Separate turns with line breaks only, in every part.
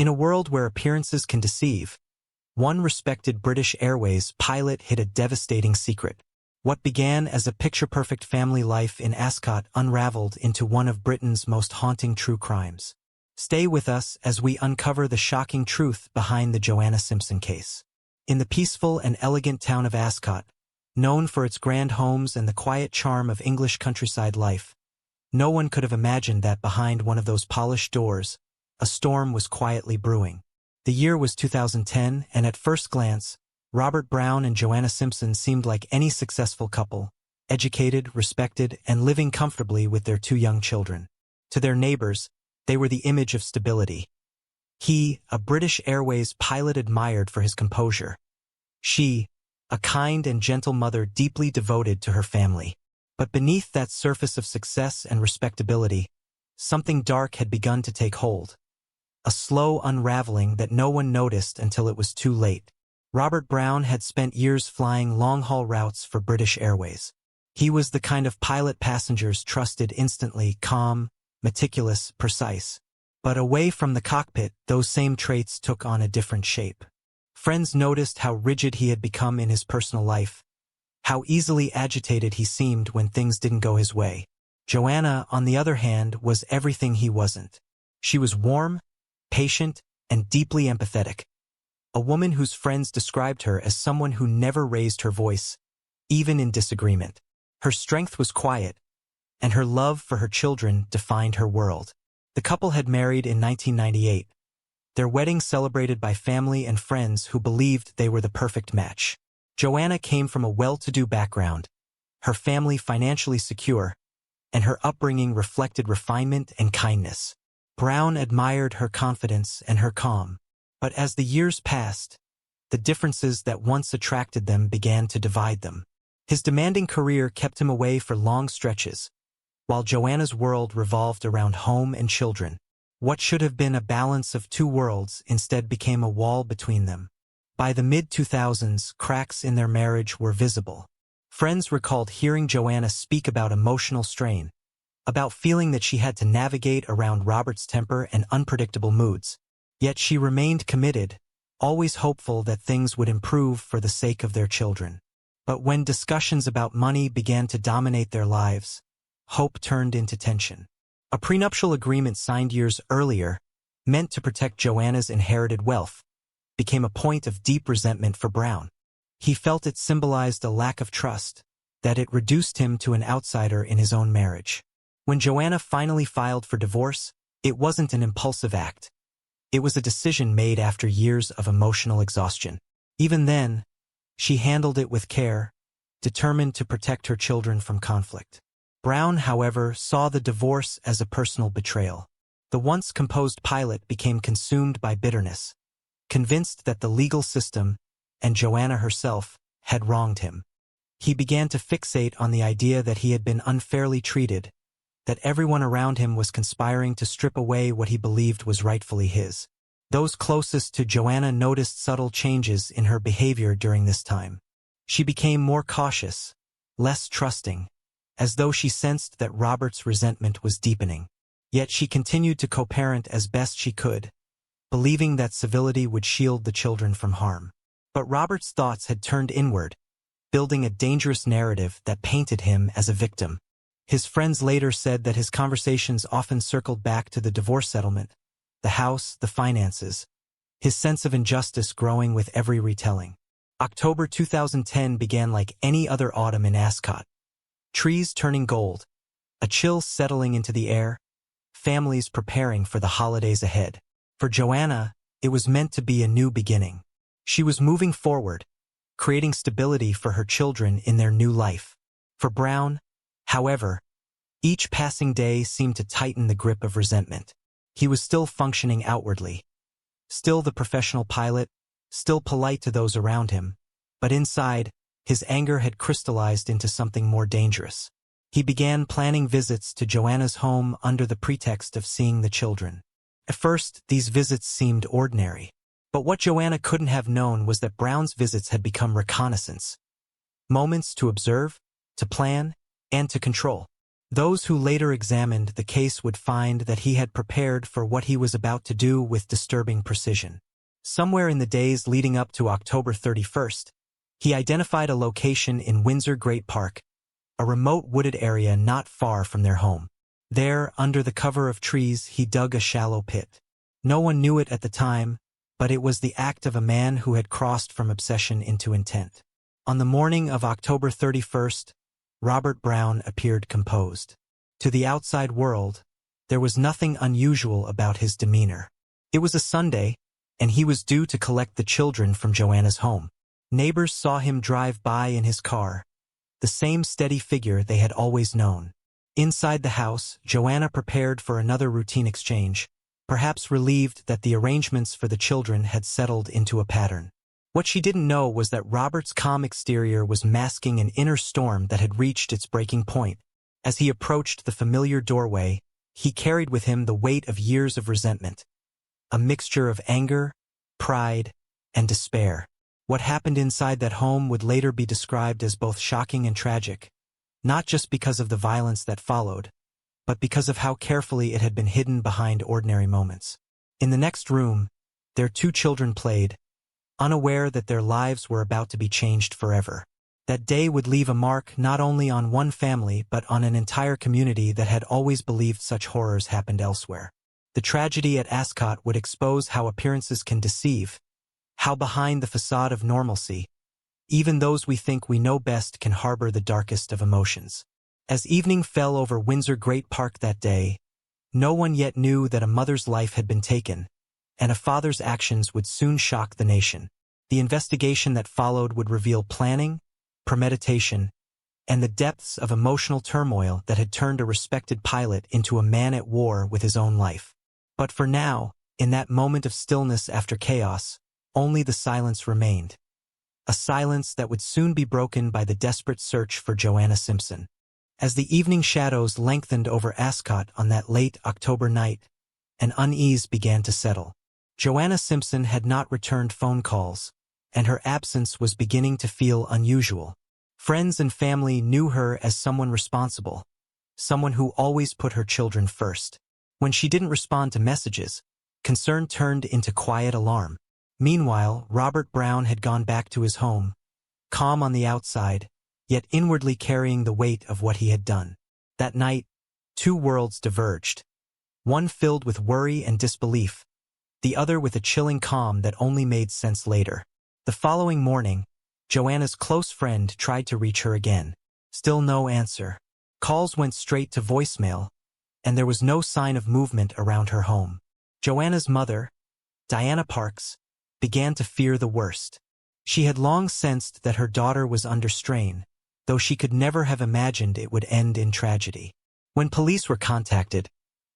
In a world where appearances can deceive, one respected British Airways pilot hid a devastating secret. What began as a picture-perfect family life in Ascot unraveled into one of Britain's most haunting true crimes. Stay with us as we uncover the shocking truth behind the Joanna Simpson case. In the peaceful and elegant town of Ascot, known for its grand homes and the quiet charm of English countryside life, no one could have imagined that behind one of those polished doors, a storm was quietly brewing. The year was 2010, and at first glance, Robert Brown and Joanna Simpson seemed like any successful couple, educated, respected, and living comfortably with their two young children. To their neighbors, they were the image of stability. He, a British Airways pilot admired for his composure. She, a kind and gentle mother deeply devoted to her family. But beneath that surface of success and respectability, something dark had begun to take hold. A slow unraveling that no one noticed until it was too late. Robert Brown had spent years flying long-haul routes for British Airways. He was the kind of pilot passengers trusted instantly, calm, meticulous, precise. But away from the cockpit, those same traits took on a different shape. Friends noticed how rigid he had become in his personal life, how easily agitated he seemed when things didn't go his way. Joanna, on the other hand, was everything he wasn't. She was warm, patient, and deeply empathetic. A woman whose friends described her as someone who never raised her voice, even in disagreement. Her strength was quiet, and her love for her children defined her world. The couple had married in 1998, their wedding celebrated by family and friends who believed they were the perfect match. Joanna came from a well-to-do background, her family financially secure, and her upbringing reflected refinement and kindness. Brown admired her confidence and her calm. But as the years passed, the differences that once attracted them began to divide them. His demanding career kept him away for long stretches, while Joanna's world revolved around home and children. What should have been a balance of two worlds instead became a wall between them. By the mid-2000s, cracks in their marriage were visible. Friends recalled hearing Joanna speak about emotional strain, about feeling that she had to navigate around Robert's temper and unpredictable moods. Yet she remained committed, always hopeful that things would improve for the sake of their children. But when discussions about money began to dominate their lives, hope turned into tension. A prenuptial agreement signed years earlier, meant to protect Joanna's inherited wealth, became a point of deep resentment for Brown. He felt it symbolized a lack of trust, that it reduced him to an outsider in his own marriage. When Joanna finally filed for divorce, it wasn't an impulsive act. It was a decision made after years of emotional exhaustion. Even then, she handled it with care, determined to protect her children from conflict. Brown, however, saw the divorce as a personal betrayal. The once composed pilot became consumed by bitterness, convinced that the legal system, and Joanna herself, had wronged him. He began to fixate on the idea that he had been unfairly treated, that everyone around him was conspiring to strip away what he believed was rightfully his. Those closest to Joanna noticed subtle changes in her behavior during this time. She became more cautious, less trusting, as though she sensed that Robert's resentment was deepening. Yet she continued to co-parent as best she could, believing that civility would shield the children from harm. But Robert's thoughts had turned inward, building a dangerous narrative that painted him as a victim. His friends later said that his conversations often circled back to the divorce settlement, the house, the finances, his sense of injustice growing with every retelling. October 2010 began like any other autumn in Ascot. Trees turning gold, a chill settling into the air, families preparing for the holidays ahead. For Joanna, it was meant to be a new beginning. She was moving forward, creating stability for her children in their new life. For Brown, however, each passing day seemed to tighten the grip of resentment. He was still functioning outwardly, still the professional pilot, still polite to those around him, but inside, his anger had crystallized into something more dangerous. He began planning visits to Joanna's home under the pretext of seeing the children. At first, these visits seemed ordinary, but what Joanna couldn't have known was that Brown's visits had become reconnaissance. Moments to observe, to plan, and to control. Those who later examined the case would find that he had prepared for what he was about to do with disturbing precision. Somewhere in the days leading up to October 31st, he identified a location in Windsor Great Park, a remote wooded area not far from their home. There, under the cover of trees, he dug a shallow pit. No one knew it at the time, but it was the act of a man who had crossed from obsession into intent. On the morning of October 31st, Robert Brown appeared composed. To the outside world, there was nothing unusual about his demeanor. It was a Sunday, and he was due to collect the children from Joanna's home. Neighbors saw him drive by in his car, the same steady figure they had always known. Inside the house, Joanna prepared for another routine exchange, perhaps relieved that the arrangements for the children had settled into a pattern. What she didn't know was that Robert's calm exterior was masking an inner storm that had reached its breaking point. As he approached the familiar doorway, he carried with him the weight of years of resentment, a mixture of anger, pride, and despair. What happened inside that home would later be described as both shocking and tragic, not just because of the violence that followed, but because of how carefully it had been hidden behind ordinary moments. In the next room, their two children played, unaware that their lives were about to be changed forever. That day would leave a mark not only on one family but on an entire community that had always believed such horrors happened elsewhere. The tragedy at Ascot would expose how appearances can deceive, how behind the facade of normalcy, even those we think we know best can harbor the darkest of emotions. As evening fell over Windsor Great Park that day, no one yet knew that a mother's life had been taken, and a father's actions would soon shock the nation. The investigation that followed would reveal planning, premeditation, and the depths of emotional turmoil that had turned a respected pilot into a man at war with his own life. But for now, in that moment of stillness after chaos, only the silence remained. A silence that would soon be broken by the desperate search for Joanna Simpson. As the evening shadows lengthened over Ascot on that late October night, an unease began to settle. Joanna Simpson had not returned phone calls, and her absence was beginning to feel unusual. Friends and family knew her as someone responsible, someone who always put her children first. When she didn't respond to messages, concern turned into quiet alarm. Meanwhile, Robert Brown had gone back to his home, calm on the outside, yet inwardly carrying the weight of what he had done. That night, two worlds diverged, one filled with worry and disbelief, the other with a chilling calm that only made sense later. The following morning, Joanna's close friend tried to reach her again. Still no answer. Calls went straight to voicemail, and there was no sign of movement around her home. Joanna's mother, Diana Parks, began to fear the worst. She had long sensed that her daughter was under strain, though she could never have imagined it would end in tragedy. When police were contacted,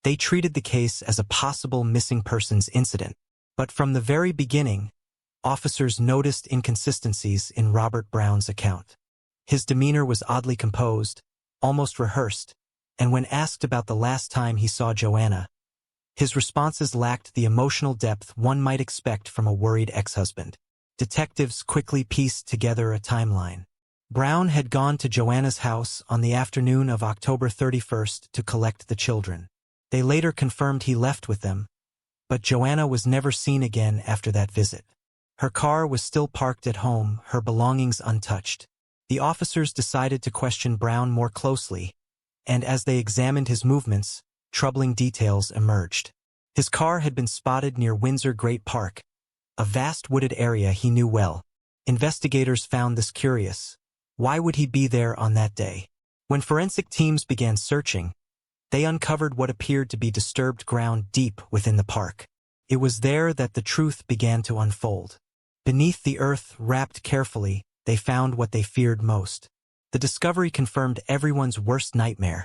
they treated the case as a possible missing persons incident. But from the very beginning, officers noticed inconsistencies in Robert Brown's account. His demeanor was oddly composed, almost rehearsed, and when asked about the last time he saw Joanna, his responses lacked the emotional depth one might expect from a worried ex-husband. Detectives quickly pieced together a timeline. Brown had gone to Joanna's house on the afternoon of October 31st to collect the children. They later confirmed he left with them, but Joanna was never seen again after that visit. Her car was still parked at home, her belongings untouched. The officers decided to question Brown more closely, and as they examined his movements, troubling details emerged. His car had been spotted near Windsor Great Park, a vast wooded area he knew well. Investigators found this curious. Why would he be there on that day? When forensic teams began searching, they uncovered what appeared to be disturbed ground deep within the park. It was there that the truth began to unfold. Beneath the earth, wrapped carefully, they found what they feared most. The discovery confirmed everyone's worst nightmare.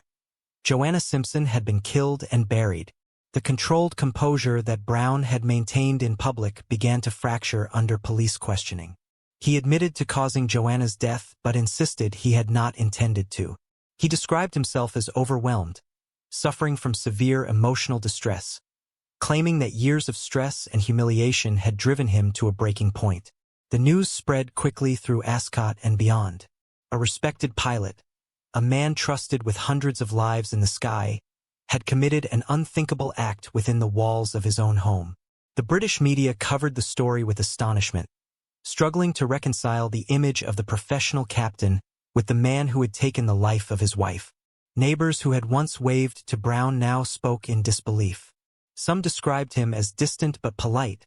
Joanna Simpson had been killed and buried. The controlled composure that Brown had maintained in public began to fracture under police questioning. He admitted to causing Joanna's death but insisted he had not intended to. He described himself as overwhelmed, suffering from severe emotional distress, claiming that years of stress and humiliation had driven him to a breaking point. The news spread quickly through Ascot and beyond. A respected pilot, a man trusted with hundreds of lives in the sky, had committed an unthinkable act within the walls of his own home. The British media covered the story with astonishment, struggling to reconcile the image of the professional captain with the man who had taken the life of his wife. Neighbors who had once waved to Brown now spoke in disbelief. Some described him as distant but polite.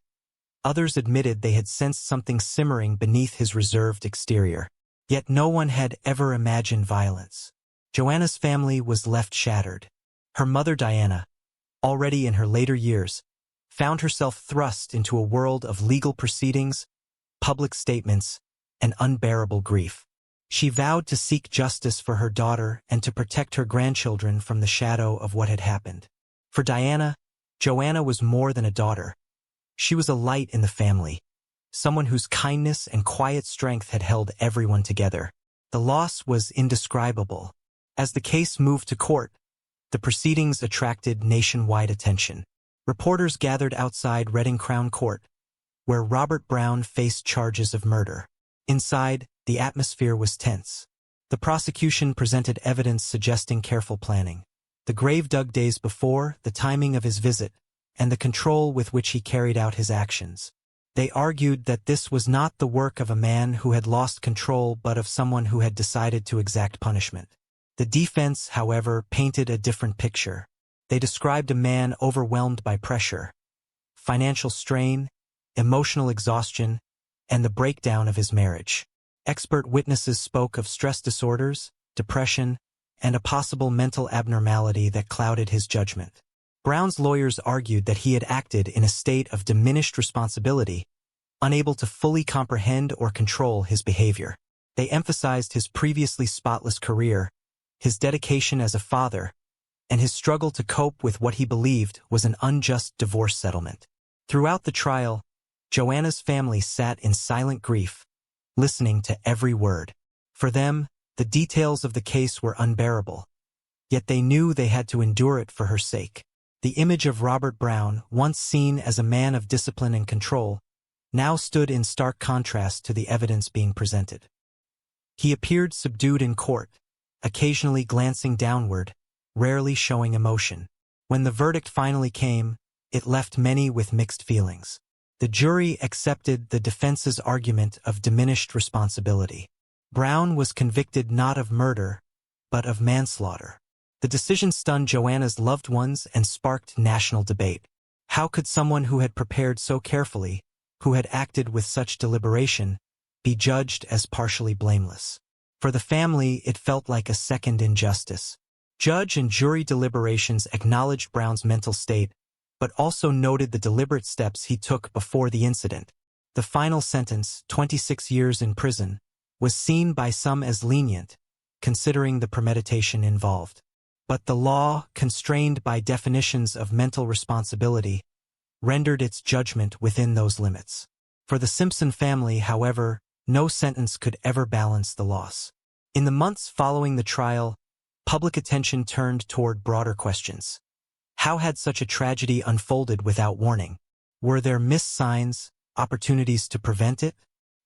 Others admitted they had sensed something simmering beneath his reserved exterior. Yet no one had ever imagined violence. Joanna's family was left shattered. Her mother Diana, already in her later years, found herself thrust into a world of legal proceedings, public statements, and unbearable grief. She vowed to seek justice for her daughter and to protect her grandchildren from the shadow of what had happened. For Diana, Joanna was more than a daughter. She was a light in the family, someone whose kindness and quiet strength had held everyone together. The loss was indescribable. As the case moved to court, the proceedings attracted nationwide attention. Reporters gathered outside Reading Crown Court, where Robert Brown faced charges of murder. Inside, the atmosphere was tense. The prosecution presented evidence suggesting careful planning. The grave dug days before, the timing of his visit, and the control with which he carried out his actions. They argued that this was not the work of a man who had lost control but of someone who had decided to exact punishment. The defense, however, painted a different picture. They described a man overwhelmed by pressure, financial strain, emotional exhaustion, and the breakdown of his marriage. Expert witnesses spoke of stress disorders, depression, and a possible mental abnormality that clouded his judgment. Brown's lawyers argued that he had acted in a state of diminished responsibility, unable to fully comprehend or control his behavior. They emphasized his previously spotless career, his dedication as a father, and his struggle to cope with what he believed was an unjust divorce settlement. Throughout the trial, Joanna's family sat in silent grief, listening to every word. For them, the details of the case were unbearable, yet they knew they had to endure it for her sake. The image of Robert Brown, once seen as a man of discipline and control, now stood in stark contrast to the evidence being presented. He appeared subdued in court, occasionally glancing downward, rarely showing emotion. When the verdict finally came, it left many with mixed feelings. The jury accepted the defense's argument of diminished responsibility. Brown was convicted not of murder, but of manslaughter. The decision stunned Joanna's loved ones and sparked national debate. How could someone who had prepared so carefully, who had acted with such deliberation, be judged as partially blameless? For the family, it felt like a second injustice. Judge and jury deliberations acknowledged Brown's mental state, but also noted the deliberate steps he took before the incident. The final sentence, 26 years in prison, was seen by some as lenient, considering the premeditation involved. But the law, constrained by definitions of mental responsibility, rendered its judgment within those limits. For the Simpson family, however, no sentence could ever balance the loss. In the months following the trial, public attention turned toward broader questions. How had such a tragedy unfolded without warning? Were there missed signs, opportunities to prevent it?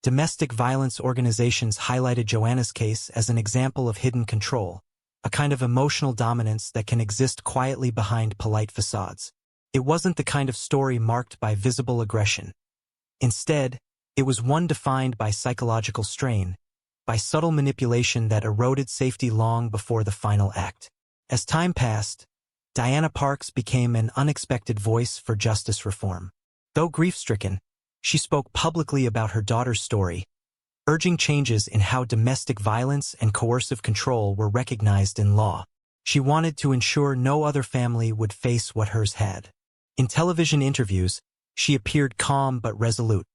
Domestic violence organizations highlighted Joanna's case as an example of hidden control, a kind of emotional dominance that can exist quietly behind polite facades. It wasn't the kind of story marked by visible aggression. Instead, it was one defined by psychological strain, by subtle manipulation that eroded safety long before the final act. As time passed, Diana Parks became an unexpected voice for justice reform. Though grief-stricken, she spoke publicly about her daughter's story, urging changes in how domestic violence and coercive control were recognized in law. She wanted to ensure no other family would face what hers had. In television interviews, she appeared calm but resolute,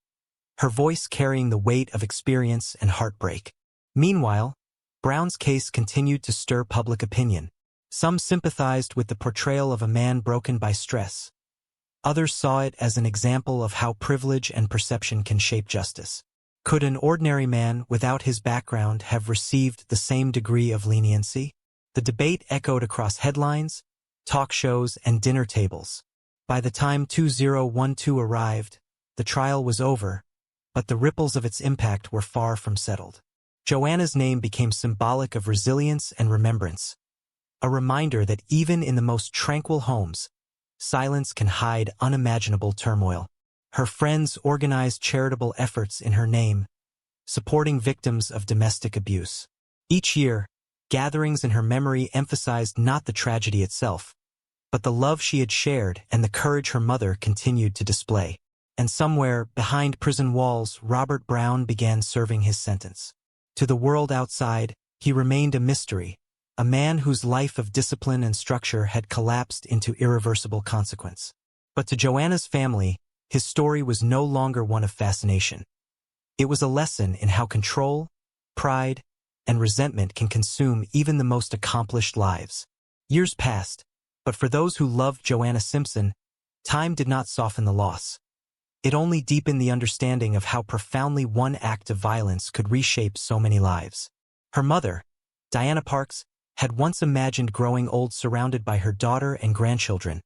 her voice carrying the weight of experience and heartbreak. Meanwhile, Brown's case continued to stir public opinion. Some sympathized with the portrayal of a man broken by stress. Others saw it as an example of how privilege and perception can shape justice. Could an ordinary man without his background have received the same degree of leniency? The debate echoed across headlines, talk shows, and dinner tables. By the time 2012 arrived, the trial was over, but the ripples of its impact were far from settled. Joanna's name became symbolic of resilience and remembrance, a reminder that even in the most tranquil homes, silence can hide unimaginable turmoil. Her friends organized charitable efforts in her name, supporting victims of domestic abuse. Each year, gatherings in her memory emphasized not the tragedy itself, but the love she had shared and the courage her mother continued to display. And somewhere, behind prison walls, Robert Brown began serving his sentence. To the world outside, he remained a mystery, a man whose life of discipline and structure had collapsed into irreversible consequence. But to Joanna's family, his story was no longer one of fascination. It was a lesson in how control, pride, and resentment can consume even the most accomplished lives. Years passed, but for those who loved Joanna Simpson, time did not soften the loss. It only deepened the understanding of how profoundly one act of violence could reshape so many lives. Her mother, Diana Parks, had once imagined growing old surrounded by her daughter and grandchildren,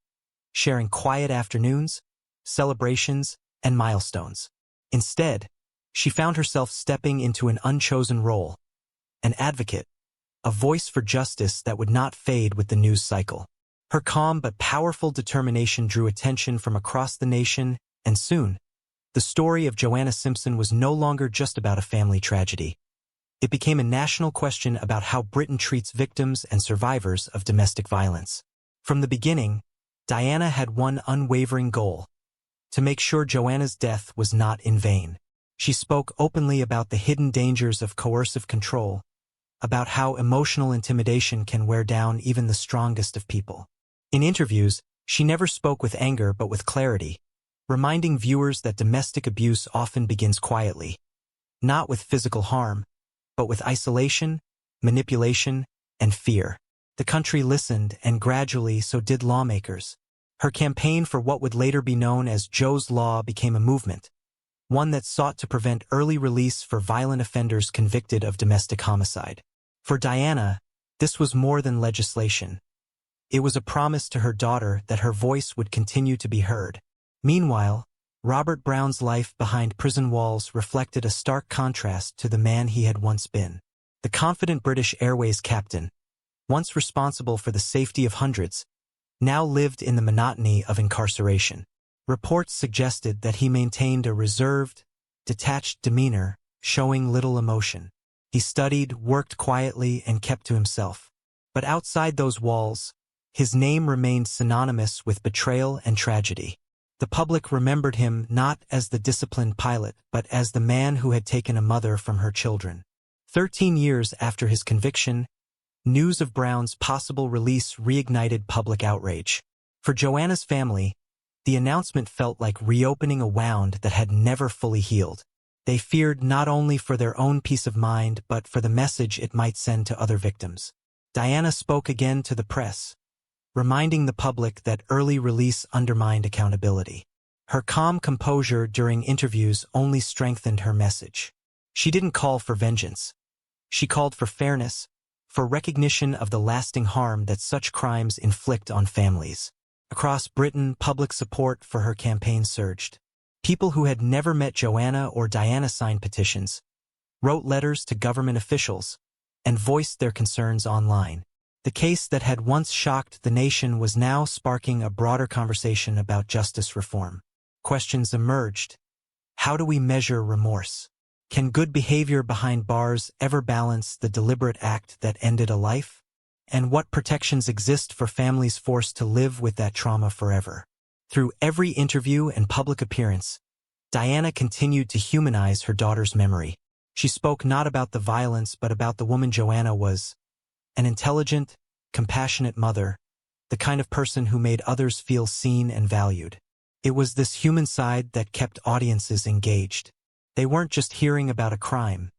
sharing quiet afternoons, celebrations, and milestones. Instead, she found herself stepping into an unchosen role, an advocate, a voice for justice that would not fade with the news cycle. Her calm but powerful determination drew attention from across the nation, and soon, the story of Joanna Simpson was no longer just about a family tragedy. It became a national question about how Britain treats victims and survivors of domestic violence. From the beginning, Diana had one unwavering goal: to make sure Joanna's death was not in vain. She spoke openly about the hidden dangers of coercive control, about how emotional intimidation can wear down even the strongest of people. In interviews, she never spoke with anger but with clarity, reminding viewers that domestic abuse often begins quietly, not with physical harm, but with isolation, manipulation, and fear. The country listened, and gradually so did lawmakers. Her campaign for what would later be known as Joe's Law became a movement, one that sought to prevent early release for violent offenders convicted of domestic homicide. For Diana, this was more than legislation. It was a promise to her daughter that her voice would continue to be heard. Meanwhile, Robert Brown's life behind prison walls reflected a stark contrast to the man he had once been. The confident British Airways captain, once responsible for the safety of hundreds, now lived in the monotony of incarceration. Reports suggested that he maintained a reserved, detached demeanor, showing little emotion. He studied, worked quietly, and kept to himself. But outside those walls, his name remained synonymous with betrayal and tragedy. The public remembered him not as the disciplined pilot, but as the man who had taken a mother from her children. 13 years after his conviction, news of Brown's possible release reignited public outrage. For Joanna's family, the announcement felt like reopening a wound that had never fully healed. They feared not only for their own peace of mind, but for the message it might send to other victims. Diana spoke again to the press, reminding the public that early release undermined accountability. Her calm composure during interviews only strengthened her message. She didn't call for vengeance. She called for fairness, for recognition of the lasting harm that such crimes inflict on families. Across Britain, public support for her campaign surged. People who had never met Joanna or Diana signed petitions, wrote letters to government officials, and voiced their concerns online. The case that had once shocked the nation was now sparking a broader conversation about justice reform. Questions emerged. How do we measure remorse? Can good behavior behind bars ever balance the deliberate act that ended a life? And what protections exist for families forced to live with that trauma forever? Through every interview and public appearance, Diana continued to humanize her daughter's memory. She spoke not about the violence but about the woman Joanna was: an intelligent, compassionate mother, the kind of person who made others feel seen and valued. It was this human side that kept audiences engaged. They weren't just hearing about a crime.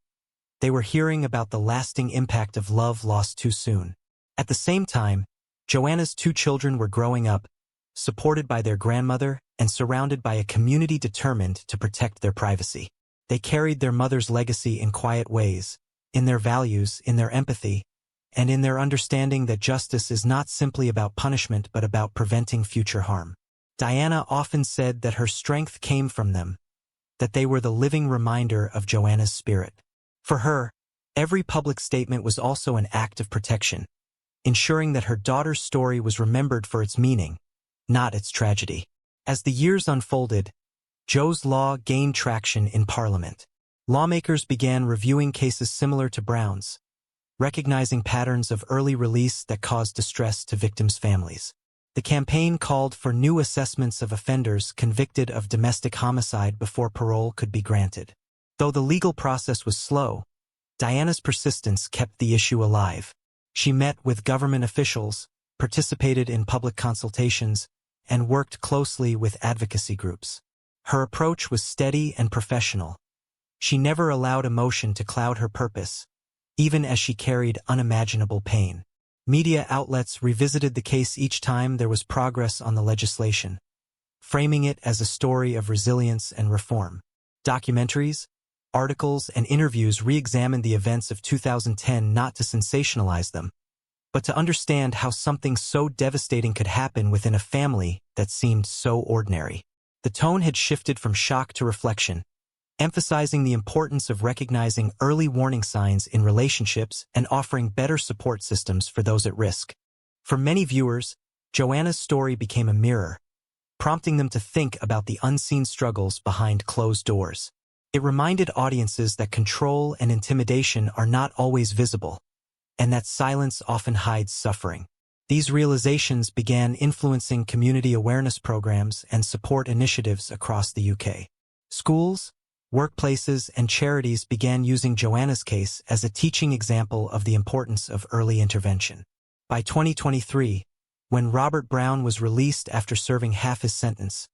They were hearing about the lasting impact of love lost too soon. At the same time, Joanna's 2 children were growing up, supported by their grandmother and surrounded by a community determined to protect their privacy. They carried their mother's legacy in quiet ways, in their values, in their empathy, and in their understanding that justice is not simply about punishment but about preventing future harm. Diana often said that her strength came from them, that they were the living reminder of Joanna's spirit. For her, Every public statement was also an act of protection, ensuring that her daughter's story was remembered for its meaning, not its tragedy. As the years unfolded, Joe's law gained traction in Parliament. Lawmakers began reviewing cases similar to Brown's, recognizing patterns of early release that caused distress to victims' families. The campaign called for new assessments of offenders convicted of domestic homicide before parole could be granted. Though the legal process was slow, Diana's persistence kept the issue alive. She met with government officials, participated in public consultations, and worked closely with advocacy groups. Her approach was steady and professional. She never allowed emotion to cloud her purpose, even as she carried unimaginable pain. Media outlets revisited the case each time there was progress on the legislation, framing it as a story of resilience and reform. Documentaries, articles, and interviews re-examined the events of 2010 not to sensationalize them, but to understand how something so devastating could happen within a family that seemed so ordinary. The tone had shifted from shock to reflection, emphasizing the importance of recognizing early warning signs in relationships and offering better support systems for those at risk. For many viewers, Joanna's story became a mirror, prompting them to think about the unseen struggles behind closed doors. It reminded audiences that control and intimidation are not always visible, and that silence often hides suffering. These realizations began influencing community awareness programs and support initiatives across the UK. Schools, workplaces, and charities began using Joanna's case as a teaching example of the importance of early intervention. By 2023, when Robert Brown was released after serving half his sentence,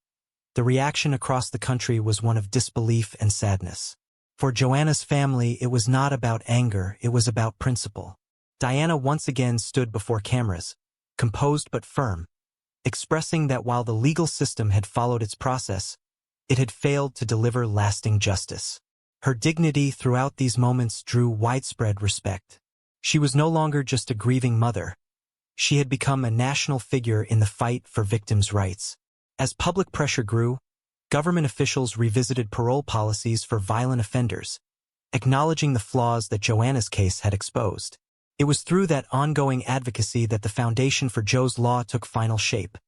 the reaction across the country was one of disbelief and sadness. For Joanna's family, it was not about anger, it was about principle. Diana once again stood before cameras, composed but firm, expressing that while the legal system had followed its process, it had failed to deliver lasting justice. Her dignity throughout these moments drew widespread respect. She was no longer just a grieving mother. She had become a national figure in the fight for victims' rights. As public pressure grew, government officials revisited parole policies for violent offenders, acknowledging the flaws that Joanna's case had exposed. It was through that ongoing advocacy that the foundation for Joe's Law took final shape,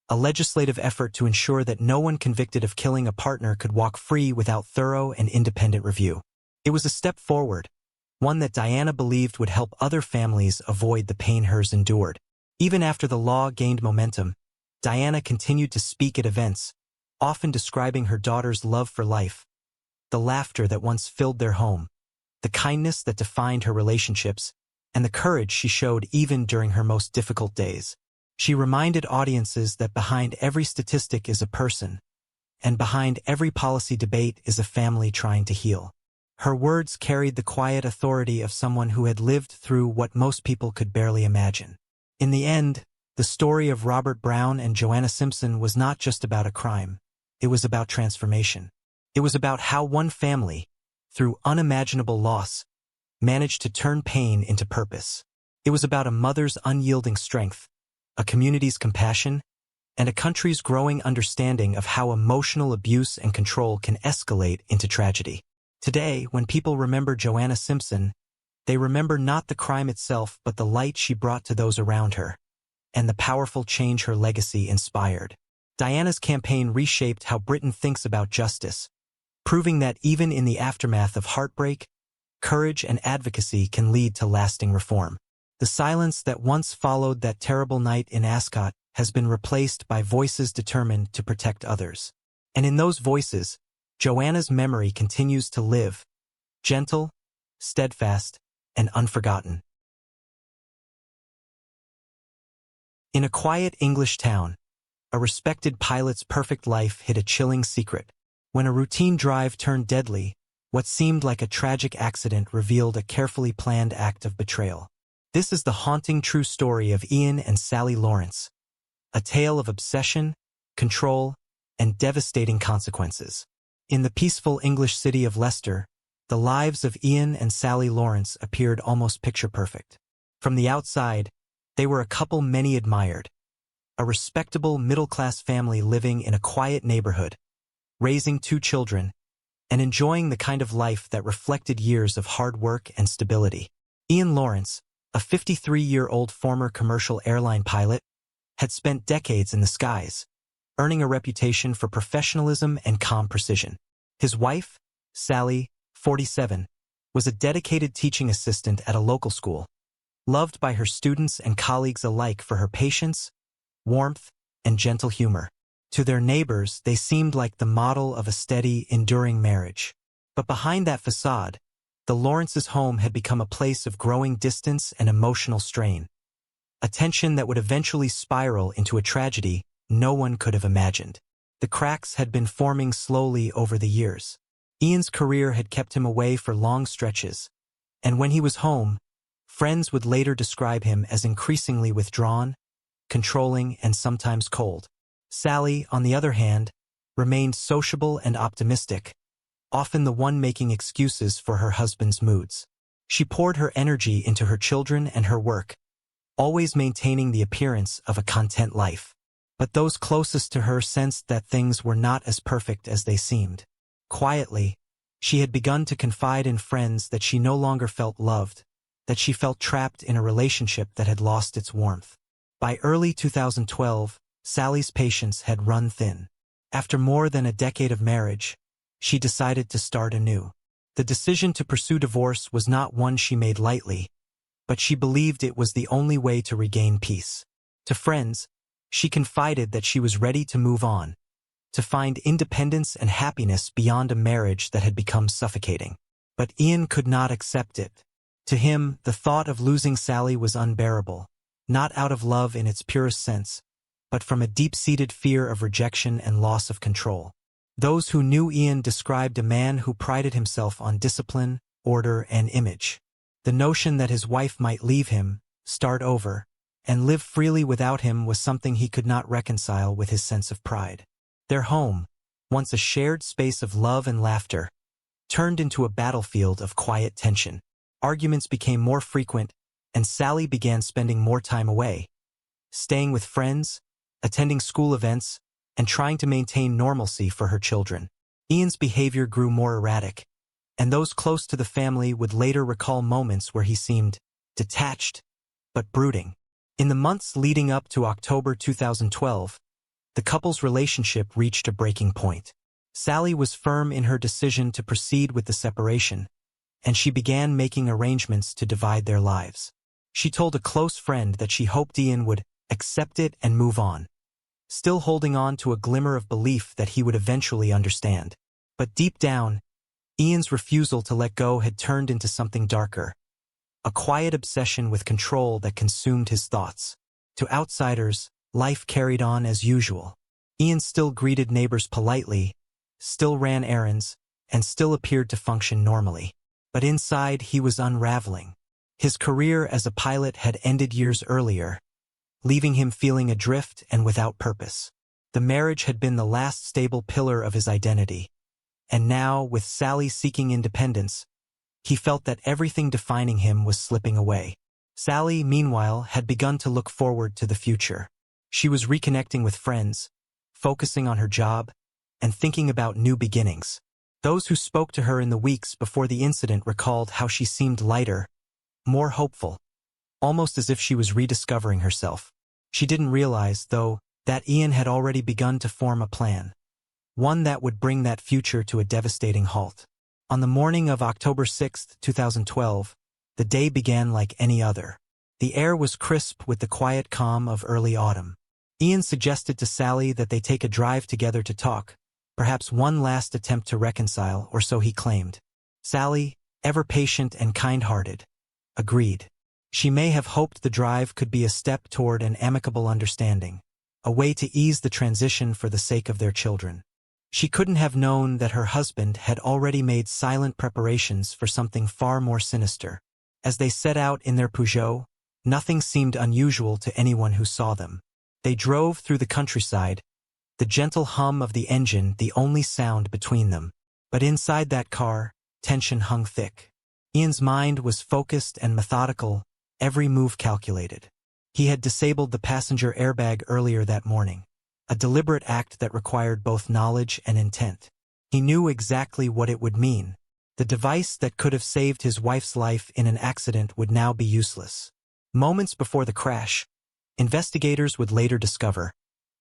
a legislative effort to ensure that no one convicted of killing a partner could walk free without thorough and independent review. It was a step forward, one that Diana believed would help other families avoid the pain hers endured. Even after the law gained momentum, Diana continued to speak at events, often describing her daughter's love for life, the laughter that once filled their home, the kindness that defined her relationships, and the courage she showed even during her most difficult days. She reminded audiences that behind every statistic is a person, and behind every policy debate is a family trying to heal. Her words carried the quiet authority of someone who had lived through what most people could barely imagine. In the end, the story of Robert Brown and Joanna Simpson was not just about a crime. It was about transformation. It was about how one family, through unimaginable loss, managed to turn pain into purpose. It was about a mother's unyielding strength, a community's compassion, and a country's growing understanding of how emotional abuse and control can escalate into tragedy. Today, when people remember Joanna Simpson, they remember not the crime itself but the light she brought to those around her, and the powerful change her legacy inspired. Diana's campaign reshaped how Britain thinks about justice, proving that even in the aftermath of heartbreak, courage and advocacy can lead to lasting reform. The silence that once followed that terrible night in Ascot has been replaced by voices determined to protect others. And in those voices, Joanna's memory continues to live, gentle, steadfast, and unforgotten. In a quiet English town, a respected pilot's perfect life hid a chilling secret. When a routine drive turned deadly, what seemed like a tragic accident revealed a carefully planned act of betrayal. This is the haunting true story of Ian and Sally Lawrence, a tale of obsession, control, and devastating consequences. In the peaceful English city of Leicester, the lives of Ian and Sally Lawrence appeared almost picture-perfect. From the outside, they were a couple many admired, a respectable middle-class family living in a quiet neighborhood, raising two children, and enjoying the kind of life that reflected years of hard work and stability. Ian Lawrence, a 53-year-old former commercial airline pilot, had spent decades in the skies, earning a reputation for professionalism and calm precision. His wife, Sally, 47, was a dedicated teaching assistant at a local school, loved by her students and colleagues alike for her patience, warmth, and gentle humor. To their neighbors, they seemed like the model of a steady, enduring marriage. But behind that facade, the Lawrences' home had become a place of growing distance and emotional strain, a tension that would eventually spiral into a tragedy no one could have imagined. The cracks had been forming slowly over the years. Ian's career had kept him away for long stretches, and when he was home, friends would later describe him as increasingly withdrawn, controlling, and sometimes cold. Sally, on the other hand, remained sociable and optimistic, often the one making excuses for her husband's moods. She poured her energy into her children and her work, always maintaining the appearance of a content life. But those closest to her sensed that things were not as perfect as they seemed. Quietly, she had begun to confide in friends that she no longer felt loved, that she felt trapped in a relationship that had lost its warmth. By early 2012, Sally's patience had run thin. After more than a decade of marriage, she decided to start anew. The decision to pursue divorce was not one she made lightly, but she believed it was the only way to regain peace. To friends, she confided that she was ready to move on, to find independence and happiness beyond a marriage that had become suffocating. But Ian could not accept it. To him, the thought of losing Sally was unbearable, not out of love in its purest sense, but from a deep-seated fear of rejection and loss of control. Those who knew Ian described a man who prided himself on discipline, order, and image. The notion that his wife might leave him, start over, and live freely without him was something he could not reconcile with his sense of pride. Their home, once a shared space of love and laughter, turned into a battlefield of quiet tension. Arguments became more frequent, and Sally began spending more time away, staying with friends, attending school events, and trying to maintain normalcy for her children. Ian's behavior grew more erratic, and those close to the family would later recall moments where he seemed detached, but brooding. In the months leading up to October 2012, the couple's relationship reached a breaking point. Sally was firm in her decision to proceed with the separation, and she began making arrangements to divide their lives. She told a close friend that she hoped Ian would accept it and move on, still holding on to a glimmer of belief that he would eventually understand. But deep down, Ian's refusal to let go had turned into something darker, a quiet obsession with control that consumed his thoughts. To outsiders, life carried on as usual. Ian still greeted neighbors politely, still ran errands, and still appeared to function normally. But inside, he was unraveling. His career as a pilot had ended years earlier, leaving him feeling adrift and without purpose. The marriage had been the last stable pillar of his identity, and now, with Sally seeking independence, he felt that everything defining him was slipping away. Sally, meanwhile, had begun to look forward to the future. She was reconnecting with friends, focusing on her job, and thinking about new beginnings. Those who spoke to her in the weeks before the incident recalled how she seemed lighter, more hopeful, almost as if she was rediscovering herself. She didn't realize, though, that Ian had already begun to form a plan, one that would bring that future to a devastating halt. On the morning of October 6, 2012, the day began like any other. The air was crisp with the quiet calm of early autumn. Ian suggested to Sally that they take a drive together to talk, perhaps one last attempt to reconcile, or so he claimed. Sally, ever patient and kind-hearted, agreed. She may have hoped the drive could be a step toward an amicable understanding, a way to ease the transition for the sake of their children. She couldn't have known that her husband had already made silent preparations for something far more sinister. As they set out in their Peugeot, nothing seemed unusual to anyone who saw them. They drove through the countryside, the gentle hum of the engine the only sound between them. But inside that car, tension hung thick. Ian's mind was focused and methodical, every move calculated. He had disabled the passenger airbag earlier that morning, a deliberate act that required both knowledge and intent. He knew exactly what it would mean. The device that could have saved his wife's life in an accident would now be useless. Moments before the crash, investigators would later discover,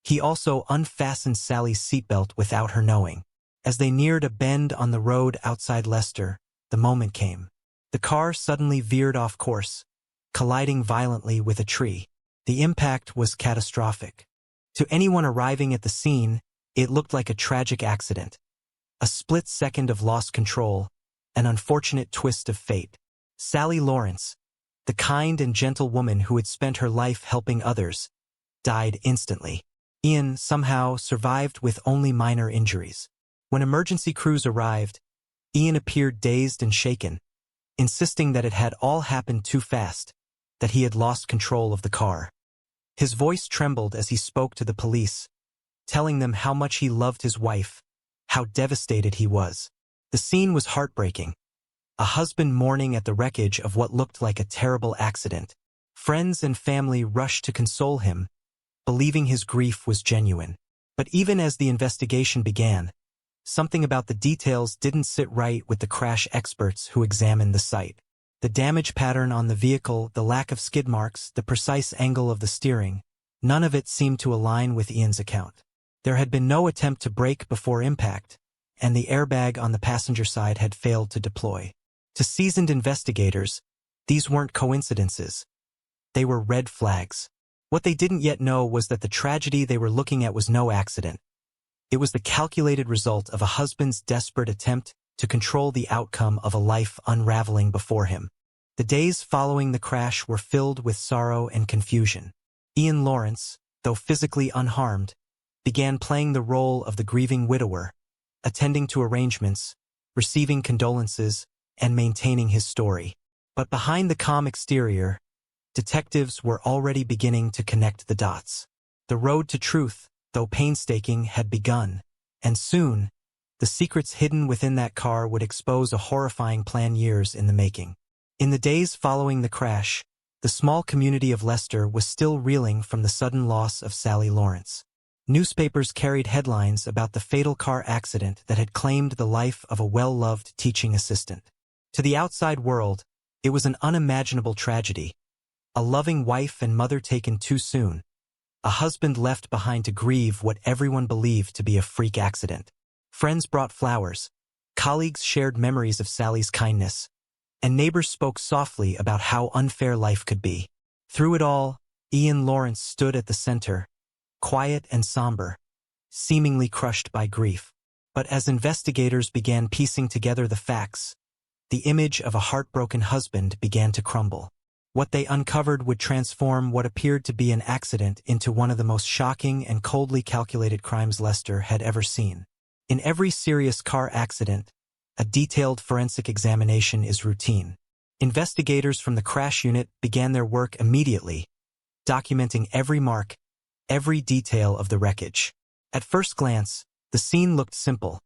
he also unfastened Sally's seatbelt without her knowing. As they neared a bend on the road outside Leicester, the moment came. The car suddenly veered off course, colliding violently with a tree. The impact was catastrophic. To anyone arriving at the scene, it looked like a tragic accident. A split second of lost control, an unfortunate twist of fate. Sally Lawrence, the kind and gentle woman who had spent her life helping others, died instantly. Ian somehow survived with only minor injuries. When emergency crews arrived, Ian appeared dazed and shaken, insisting that it had all happened too fast, that he had lost control of the car. His voice trembled as he spoke to the police, telling them how much he loved his wife, how devastated he was. The scene was heartbreaking. A husband mourning at the wreckage of what looked like a terrible accident. Friends and family rushed to console him, believing his grief was genuine. But even as the investigation began, something about the details didn't sit right with the crash experts who examined the site. The damage pattern on the vehicle, the lack of skid marks, the precise angle of the steering, none of it seemed to align with Ian's account. There had been no attempt to brake before impact, and the airbag on the passenger side had failed to deploy. To seasoned investigators, these weren't coincidences. They were red flags. What they didn't yet know was that the tragedy they were looking at was no accident. It was the calculated result of a husband's desperate attempt to control the outcome of a life unraveling before him. The days following the crash were filled with sorrow and confusion. Ian Lawrence, though physically unharmed, began playing the role of the grieving widower, attending to arrangements, receiving condolences, and maintaining his story. But behind the calm exterior, detectives were already beginning to connect the dots. The road to truth, though painstaking, had begun, and soon, the secrets hidden within that car would expose a horrifying plan years in the making. In the days following the crash, the small community of Leicester was still reeling from the sudden loss of Sally Lawrence. Newspapers carried headlines about the fatal car accident that had claimed the life of a well-loved teaching assistant. To the outside world, it was an unimaginable tragedy. A loving wife and mother taken too soon. A husband left behind to grieve what everyone believed to be a freak accident. Friends brought flowers, colleagues shared memories of Sally's kindness, and neighbors spoke softly about how unfair life could be. Through it all, Ian Lawrence stood at the center, quiet and somber, seemingly crushed by grief. But as investigators began piecing together the facts, the image of a heartbroken husband began to crumble. What they uncovered would transform what appeared to be an accident into one of the most shocking and coldly calculated crimes Leicester had ever seen. In every serious car accident, a detailed forensic examination is routine. Investigators from the crash unit began their work immediately, documenting every mark, every detail of the wreckage. At first glance, the scene looked simple.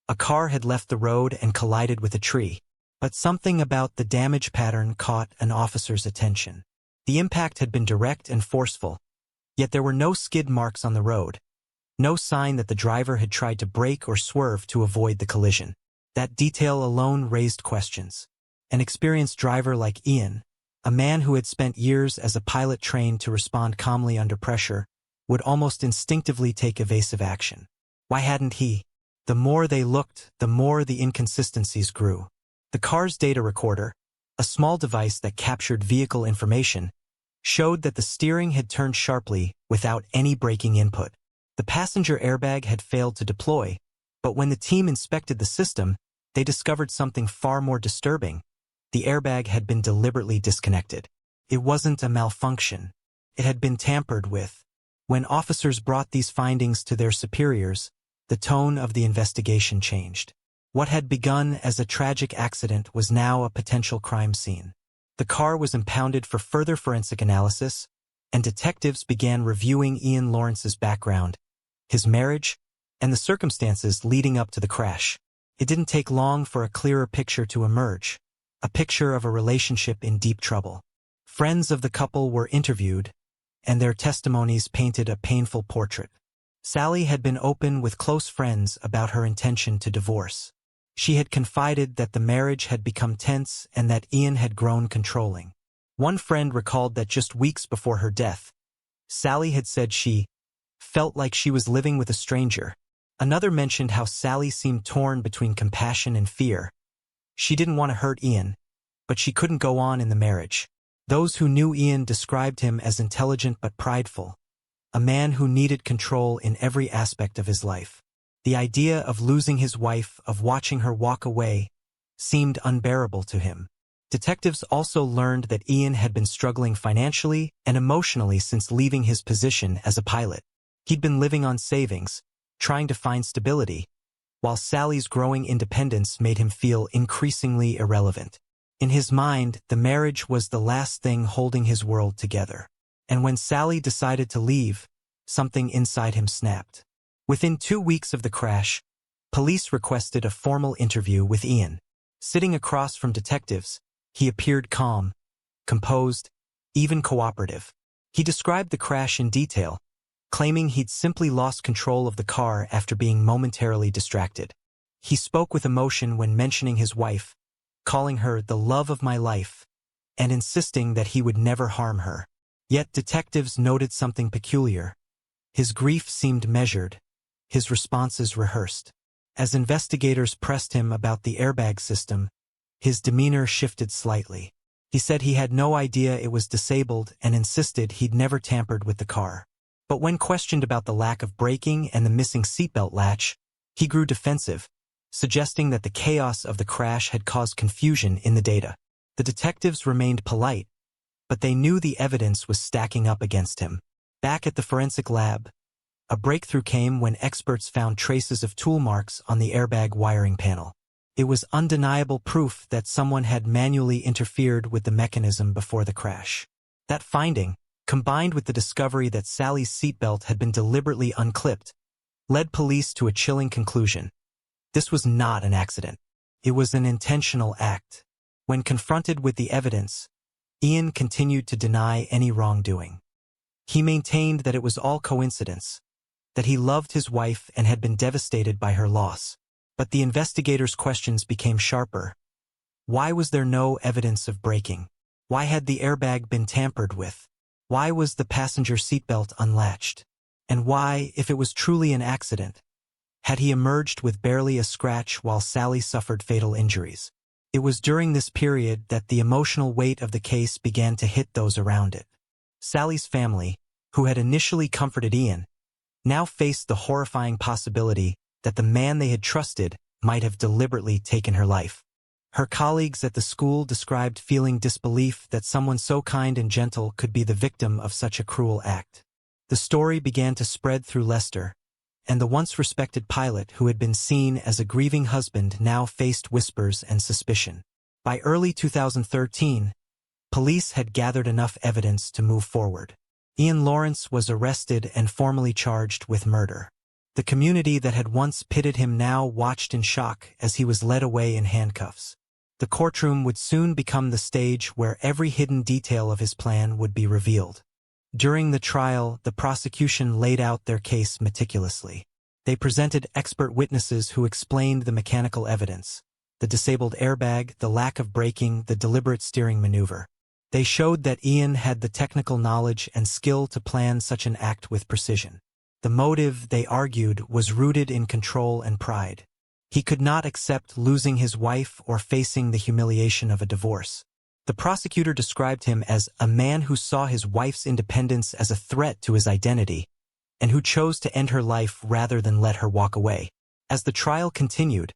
A car had left the road and collided with a tree. But something about the damage pattern caught an officer's attention. The impact had been direct and forceful, yet there were no skid marks on the road. No sign that the driver had tried to brake or swerve to avoid the collision. That detail alone raised questions. An experienced driver like Ian, a man who had spent years as a pilot trained to respond calmly under pressure, would almost instinctively take evasive action. Why hadn't he? The more they looked, the more the inconsistencies grew. The car's data recorder, a small device that captured vehicle information, showed that the steering had turned sharply without any braking input. The passenger airbag had failed to deploy, but when the team inspected the system, they discovered something far more disturbing. The airbag had been deliberately disconnected. It wasn't a malfunction. It had been tampered with. When officers brought these findings to their superiors, the tone of the investigation changed. What had begun as a tragic accident was now a potential crime scene. The car was impounded for further forensic analysis, and detectives began reviewing Ian Lawrence's background, his marriage, and the circumstances leading up to the crash. It didn't take long for a clearer picture to emerge, a picture of a relationship in deep trouble. Friends of the couple were interviewed, and their testimonies painted a painful portrait. Sally had been open with close friends about her intention to divorce. She had confided that the marriage had become tense and that Ian had grown controlling. One friend recalled that just weeks before her death, Sally had said she felt like she was living with a stranger. Another mentioned how Sally seemed torn between compassion and fear. She didn't want to hurt Ian, but she couldn't go on in the marriage. Those who knew Ian described him as intelligent but prideful, a man who needed control in every aspect of his life. The idea of losing his wife, of watching her walk away, seemed unbearable to him. Detectives also learned that Ian had been struggling financially and emotionally since leaving his position as a pilot. He'd been living on savings, trying to find stability, while Sally's growing independence made him feel increasingly irrelevant. In his mind, the marriage was the last thing holding his world together. And when Sally decided to leave, something inside him snapped. Within 2 weeks of the crash, police requested a formal interview with Ian. Sitting across from detectives, he appeared calm, composed, even cooperative. He described the crash in detail, claiming he'd simply lost control of the car after being momentarily distracted. He spoke with emotion when mentioning his wife, calling her the love of my life, and insisting that he would never harm her. Yet detectives noted something peculiar. His grief seemed measured, his responses rehearsed. As investigators pressed him about the airbag system, his demeanor shifted slightly. He said he had no idea it was disabled and insisted he'd never tampered with the car. But when questioned about the lack of braking and the missing seatbelt latch, he grew defensive, suggesting that the chaos of the crash had caused confusion in the data. The detectives remained polite, but they knew the evidence was stacking up against him. Back at the forensic lab, a breakthrough came when experts found traces of tool marks on the airbag wiring panel. It was undeniable proof that someone had manually interfered with the mechanism before the crash. That finding, combined with the discovery that Sally's seatbelt had been deliberately unclipped, led police to a chilling conclusion. This was not an accident. It was an intentional act. When confronted with the evidence, Ian continued to deny any wrongdoing. He maintained that it was all coincidence, that he loved his wife and had been devastated by her loss. But the investigators' questions became sharper. Why was there no evidence of braking? Why had the airbag been tampered with? Why was the passenger seatbelt unlatched? And why, if it was truly an accident, had he emerged with barely a scratch while Sally suffered fatal injuries? It was during this period that the emotional weight of the case began to hit those around it. Sally's family, who had initially comforted Ian, now faced the horrifying possibility that the man they had trusted might have deliberately taken her life. Her colleagues at the school described feeling disbelief that someone so kind and gentle could be the victim of such a cruel act. The story began to spread through Leicester, and the once respected pilot who had been seen as a grieving husband now faced whispers and suspicion. By early 2013, police had gathered enough evidence to move forward. Ian Lawrence was arrested and formally charged with murder. The community that had once pitted him now watched in shock as he was led away in handcuffs. The courtroom would soon become the stage where every hidden detail of his plan would be revealed. During the trial, the prosecution laid out their case meticulously. They presented expert witnesses who explained the mechanical evidence, the disabled airbag, the lack of braking, the deliberate steering maneuver. They showed that Ian had the technical knowledge and skill to plan such an act with precision. The motive, they argued, was rooted in control and pride. He could not accept losing his wife or facing the humiliation of a divorce. The prosecutor described him as a man who saw his wife's independence as a threat to his identity, and who chose to end her life rather than let her walk away. As the trial continued,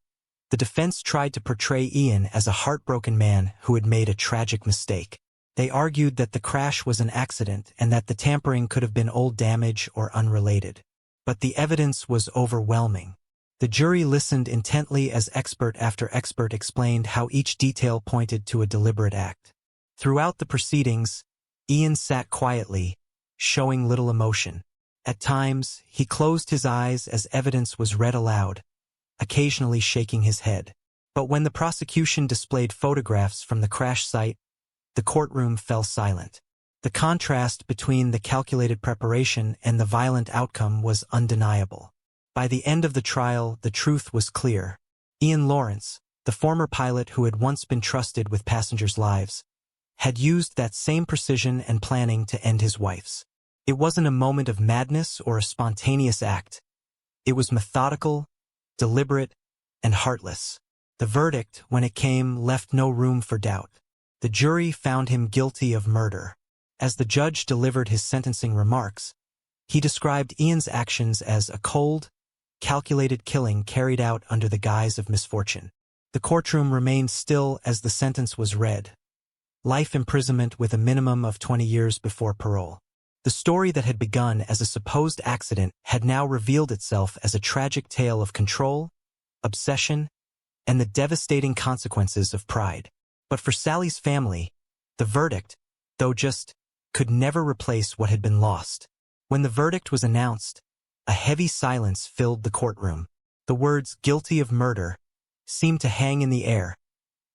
the defense tried to portray Ian as a heartbroken man who had made a tragic mistake. They argued that the crash was an accident and that the tampering could have been old damage or unrelated. But the evidence was overwhelming. The jury listened intently as expert after expert explained how each detail pointed to a deliberate act. Throughout the proceedings, Ian sat quietly, showing little emotion. At times, he closed his eyes as evidence was read aloud, occasionally shaking his head. But when the prosecution displayed photographs from the crash site, the courtroom fell silent. The contrast between the calculated preparation and the violent outcome was undeniable. By the end of the trial, the truth was clear. Ian Lawrence, the former pilot who had once been trusted with passengers' lives, had used that same precision and planning to end his wife's. It wasn't a moment of madness or a spontaneous act. It was methodical, deliberate, and heartless. The verdict, when it came, left no room for doubt. The jury found him guilty of murder. As the judge delivered his sentencing remarks, he described Ian's actions as a cold, calculated killing carried out under the guise of misfortune. The courtroom remained still as the sentence was read. Life imprisonment with a minimum of 20 years before parole. The story that had begun as a supposed accident had now revealed itself as a tragic tale of control, obsession, and the devastating consequences of pride. But for Sally's family, the verdict, though just, could never replace what had been lost. When the verdict was announced, a heavy silence filled the courtroom. The words "guilty of murder" seemed to hang in the air,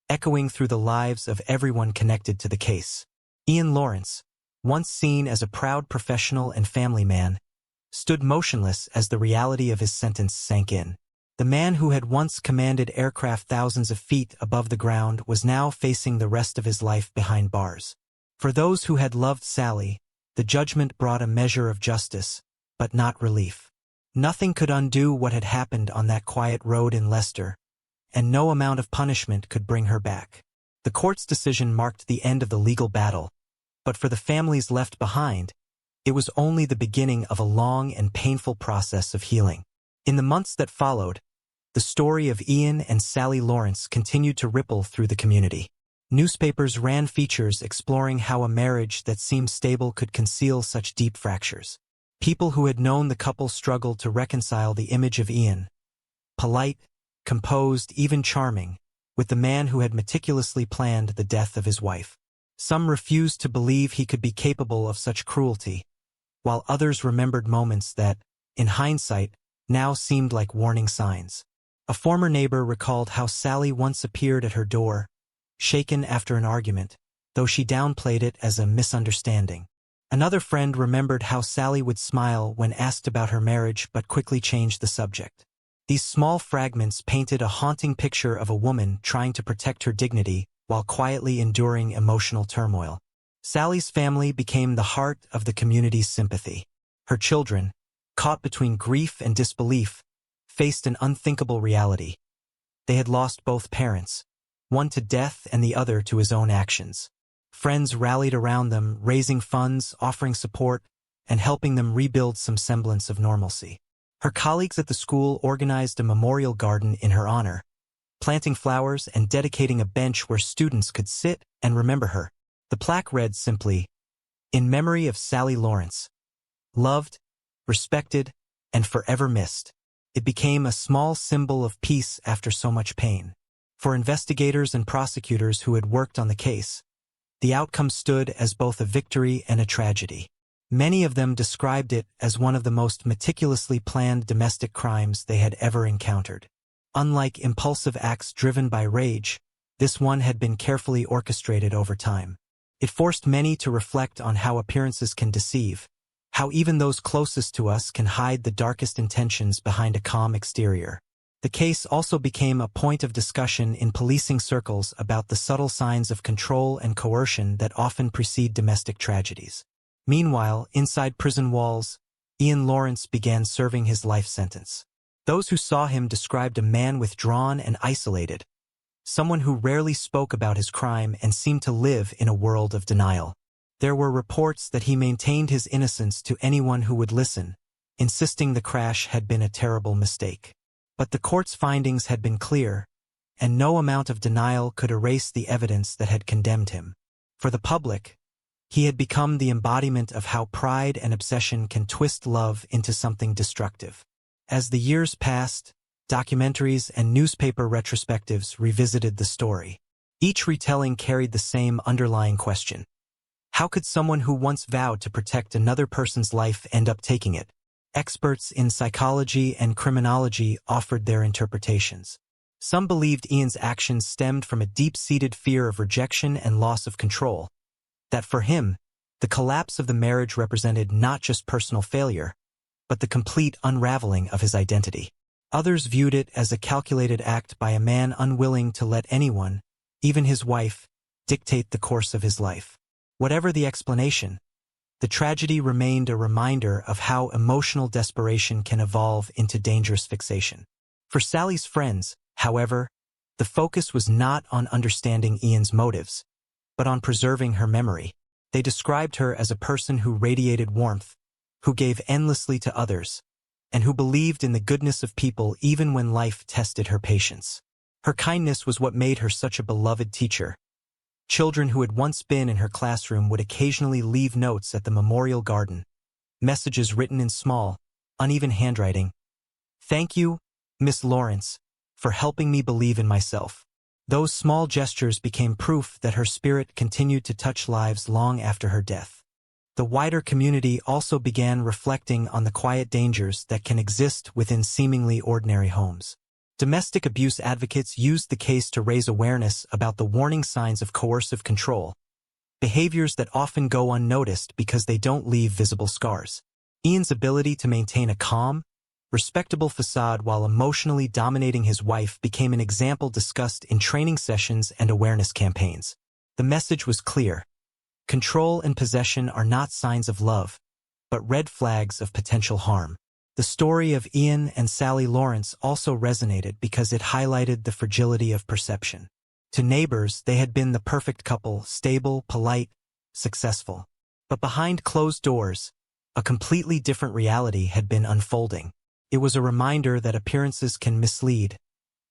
echoing through the lives of everyone connected to the case. Ian Lawrence, once seen as a proud professional and family man, stood motionless as the reality of his sentence sank in. The man who had once commanded aircraft thousands of feet above the ground was now facing the rest of his life behind bars. For those who had loved Sally, the judgment brought a measure of justice, but not relief. Nothing could undo what had happened on that quiet road in Leicester, and no amount of punishment could bring her back. The court's decision marked the end of the legal battle, but for the families left behind, it was only the beginning of a long and painful process of healing. In the months that followed, the story of Ian and Sally Lawrence continued to ripple through the community. Newspapers ran features exploring how a marriage that seemed stable could conceal such deep fractures. People who had known the couple struggled to reconcile the image of Ian, polite, composed, even charming, with the man who had meticulously planned the death of his wife. Some refused to believe he could be capable of such cruelty, while others remembered moments that, in hindsight, now seemed like warning signs. A former neighbor recalled how Sally once appeared at her door, shaken after an argument, though she downplayed it as a misunderstanding. Another friend remembered how Sally would smile when asked about her marriage but quickly changed the subject. These small fragments painted a haunting picture of a woman trying to protect her dignity while quietly enduring emotional turmoil. Sally's family became the heart of the community's sympathy. Her children, caught between grief and disbelief, faced an unthinkable reality. They had lost both parents, one to death and the other to his own actions. Friends rallied around them, raising funds, offering support, and helping them rebuild some semblance of normalcy. Her colleagues at the school organized a memorial garden in her honor, planting flowers and dedicating a bench where students could sit and remember her. The plaque read simply, "In memory of Sally Lawrence, loved, respected, and forever missed." It became a small symbol of peace after so much pain. For investigators and prosecutors who had worked on the case, the outcome stood as both a victory and a tragedy. Many of them described it as one of the most meticulously planned domestic crimes they had ever encountered. Unlike impulsive acts driven by rage, this one had been carefully orchestrated over time. It forced many to reflect on how appearances can deceive, how even those closest to us can hide the darkest intentions behind a calm exterior. The case also became a point of discussion in policing circles about the subtle signs of control and coercion that often precede domestic tragedies. Meanwhile, inside prison walls, Ian Lawrence began serving his life sentence. Those who saw him described a man withdrawn and isolated, someone who rarely spoke about his crime and seemed to live in a world of denial. There were reports that he maintained his innocence to anyone who would listen, insisting the crash had been a terrible mistake. But the court's findings had been clear, and no amount of denial could erase the evidence that had condemned him. For the public, he had become the embodiment of how pride and obsession can twist love into something destructive. As the years passed, documentaries and newspaper retrospectives revisited the story. Each retelling carried the same underlying question. How could someone who once vowed to protect another person's life end up taking it? Experts in psychology and criminology offered their interpretations. Some believed Ian's actions stemmed from a deep-seated fear of rejection and loss of control, that for him, The collapse of the marriage represented not just personal failure, but the complete unraveling of his identity. Others viewed it as a calculated act by a man unwilling to let anyone, even his wife, dictate the course of his life. Whatever the explanation, the tragedy remained a reminder of how emotional desperation can evolve into dangerous fixation. For Sally's friends, however, the focus was not on understanding Ian's motives, but on preserving her memory. They described her as a person who radiated warmth, who gave endlessly to others, and who believed in the goodness of people even when life tested her patience. Her kindness was what made her such a beloved teacher. Children who had once been in her classroom would occasionally leave notes at the memorial garden, messages written in small, uneven handwriting. "Thank you, Miss Lawrence, for helping me believe in myself." Those small gestures became proof that her spirit continued to touch lives long after her death. The wider community also began reflecting on the quiet dangers that can exist within seemingly ordinary homes. Domestic abuse advocates used the case to raise awareness about the warning signs of coercive control, behaviors that often go unnoticed because they don't leave visible scars. Ian's ability to maintain a calm, respectable facade while emotionally dominating his wife became an example discussed in training sessions and awareness campaigns. The message was clear. Control and possession are not signs of love, but red flags of potential harm. The story of Ian and Sally Lawrence also resonated because it highlighted the fragility of perception. To neighbors, they had been the perfect couple, stable, polite, successful. But behind closed doors, a completely different reality had been unfolding. It was a reminder that appearances can mislead,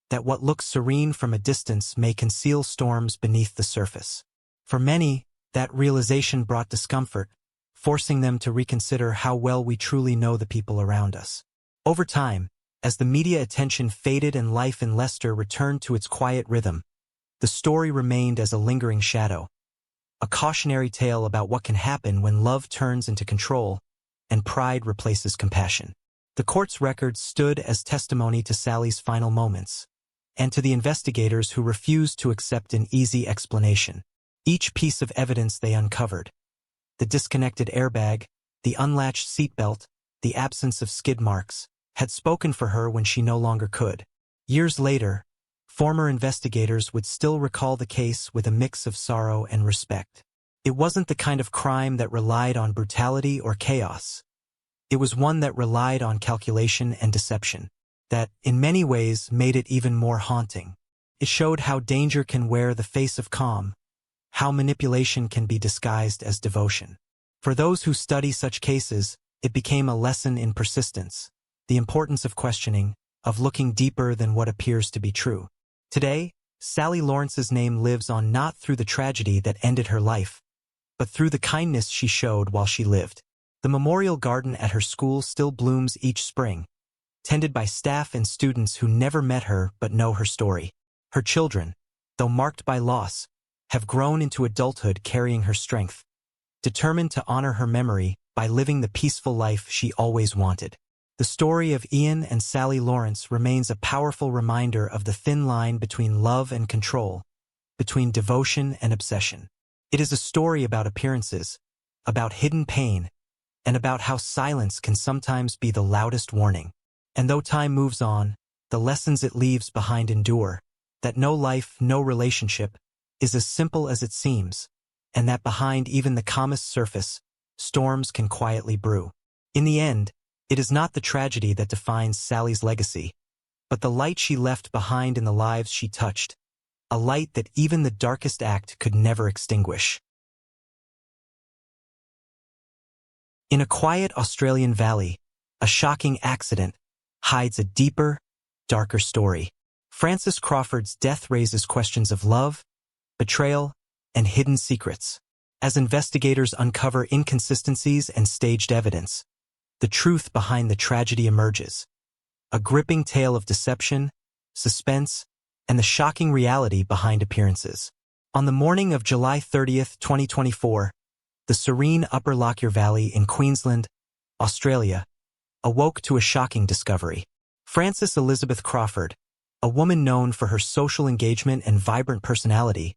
that what looks serene from a distance may conceal storms beneath the surface. For many, that realization brought discomfort, forcing them to reconsider how well we truly know the people around us. Over time, as the media attention faded and life in Leicester returned to its quiet rhythm, the story remained as a lingering shadow, a cautionary tale about what can happen when love turns into control and pride replaces compassion. The court's records stood as testimony to Sally's final moments, and to the investigators who refused to accept an easy explanation. Each piece of evidence they uncovered, the disconnected airbag, the unlatched seatbelt, the absence of skid marks, had spoken for her when she no longer could. Years later, former investigators would still recall the case with a mix of sorrow and respect. It wasn't the kind of crime that relied on brutality or chaos. It was one that relied on calculation and deception, that, in many ways, made it even more haunting. It showed how danger can wear the face of calm, how manipulation can be disguised as devotion. For those who study such cases, it became a lesson in persistence, the importance of questioning, of looking deeper than what appears to be true. Today, Sally Lawrence's name lives on not through the tragedy that ended her life, but through the kindness she showed while she lived. The memorial garden at her school still blooms each spring, tended by staff and students who never met her but know her story. Her children, though marked by loss, have grown into adulthood carrying her strength, determined to honor her memory by living the peaceful life she always wanted. The story of Ian and Sally Lawrence remains a powerful reminder of the thin line between love and control, between devotion and obsession. It is a story about appearances, about hidden pain, and about how silence can sometimes be the loudest warning. And though time moves on, the lessons it leaves behind endure, that no life, no relationship, is as simple as it seems, and that behind even the calmest surface, storms can quietly brew. In the end, it is not the tragedy that defines Sally's legacy, but the light she left behind in the lives she touched, a light that even the darkest act could never extinguish. In a quiet Australian valley, a shocking accident hides a deeper, darker story. Francis Crawford's death raises questions of love, betrayal, and hidden secrets. As investigators uncover inconsistencies and staged evidence, the truth behind the tragedy emerges. A gripping tale of deception, suspense, and the shocking reality behind appearances. On the morning of July 30th, 2024, the serene Upper Lockyer Valley in Queensland, Australia, awoke to a shocking discovery. Frances Elizabeth Crawford, a woman known for her social engagement and vibrant personality,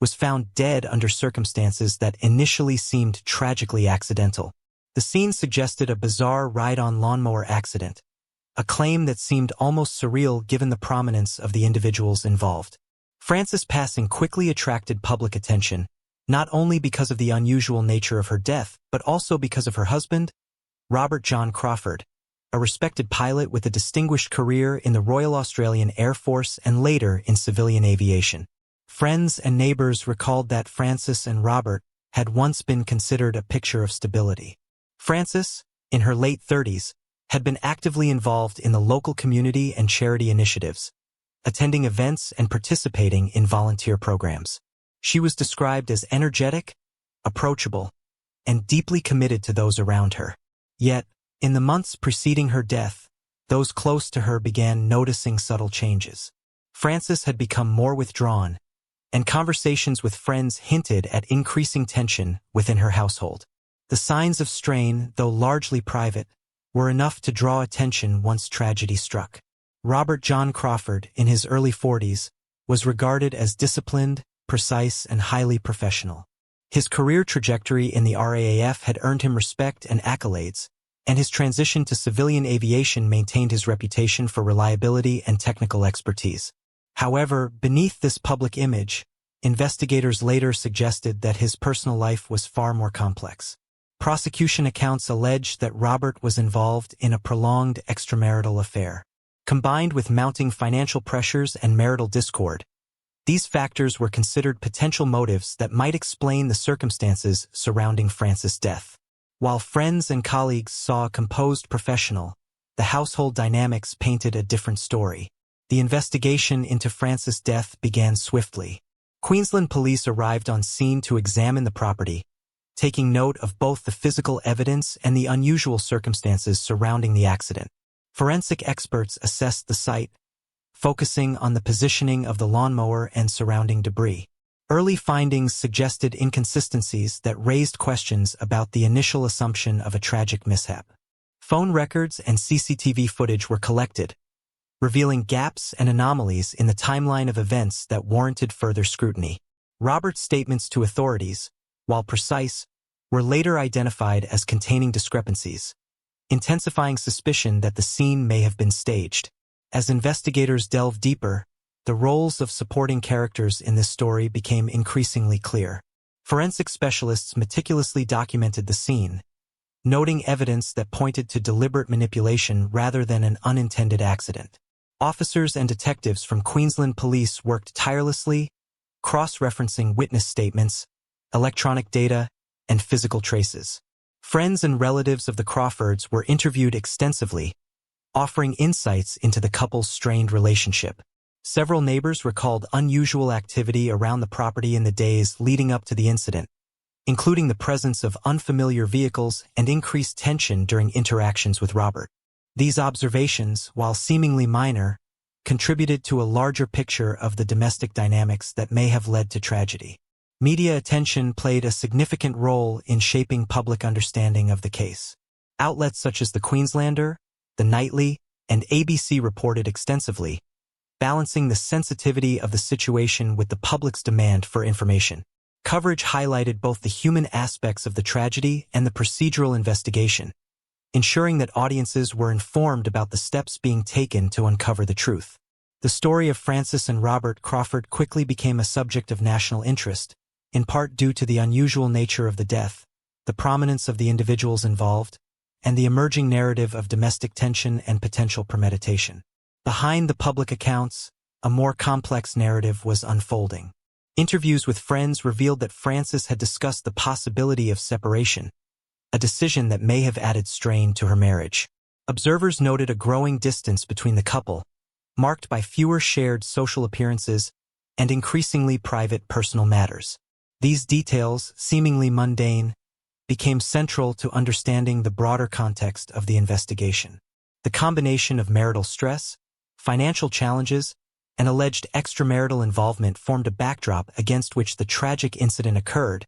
was found dead under circumstances that initially seemed tragically accidental. The scene suggested a bizarre ride-on lawnmower accident, a claim that seemed almost surreal given the prominence of the individuals involved. Frances' passing quickly attracted public attention, not only because of the unusual nature of her death, but also because of her husband, Robert John Crawford, a respected pilot with a distinguished career in the Royal Australian Air Force and later in civilian aviation. Friends and neighbors recalled that Frances and Robert had once been considered a picture of stability. Frances, in her late 30s, had been actively involved in the local community and charity initiatives, attending events and participating in volunteer programs. She was described as energetic, approachable, and deeply committed to those around her. Yet, in the months preceding her death, those close to her began noticing subtle changes. Frances had become more withdrawn, and conversations with friends hinted at increasing tension within her household. The signs of strain, though largely private, were enough to draw attention once tragedy struck. Robert John Crawford, in his early 40s, was regarded as disciplined, precise, and highly professional. His career trajectory in the RAAF had earned him respect and accolades, and his transition to civilian aviation maintained his reputation for reliability and technical expertise. However, beneath this public image, investigators later suggested that his personal life was far more complex. Prosecution accounts alleged that Robert was involved in a prolonged extramarital affair. Combined with mounting financial pressures and marital discord, these factors were considered potential motives that might explain the circumstances surrounding Frances' death. While friends and colleagues saw a composed professional, the household dynamics painted a different story. The investigation into Frances' death began swiftly. Queensland police arrived on scene to examine the property, taking note of both the physical evidence and the unusual circumstances surrounding the accident. Forensic experts assessed the site, focusing on the positioning of the lawnmower and surrounding debris. Early findings suggested inconsistencies that raised questions about the initial assumption of a tragic mishap. Phone records and CCTV footage were collected, revealing gaps and anomalies in the timeline of events that warranted further scrutiny. Robert's statements to authorities, while precise, were later identified as containing discrepancies, intensifying suspicion that the scene may have been staged. As investigators delved deeper, the roles of supporting characters in this story became increasingly clear. Forensic specialists meticulously documented the scene, noting evidence that pointed to deliberate manipulation rather than an unintended accident. Officers and detectives from Queensland Police worked tirelessly, cross-referencing witness statements, electronic data, and physical traces. Friends and relatives of the Crawfords were interviewed extensively, offering insights into the couple's strained relationship. Several neighbors recalled unusual activity around the property in the days leading up to the incident, including the presence of unfamiliar vehicles and increased tension during interactions with Robert. These observations, while seemingly minor, contributed to a larger picture of the domestic dynamics that may have led to tragedy. Media attention played a significant role in shaping public understanding of the case. Outlets such as The Queenslander, The Nightly, and ABC reported extensively, balancing the sensitivity of the situation with the public's demand for information. Coverage highlighted both the human aspects of the tragedy and the procedural investigation, ensuring that audiences were informed about the steps being taken to uncover the truth. The story of Frances and Robert Crawford quickly became a subject of national interest, in part due to the unusual nature of the death, the prominence of the individuals involved, and the emerging narrative of domestic tension and potential premeditation. Behind the public accounts, a more complex narrative was unfolding. Interviews with friends revealed that Frances had discussed the possibility of separation, a decision that may have added strain to her marriage. Observers noted a growing distance between the couple, marked by fewer shared social appearances and increasingly private personal matters. These details, seemingly mundane, became central to understanding the broader context of the investigation. The combination of marital stress, financial challenges, and alleged extramarital involvement formed a backdrop against which the tragic incident occurred,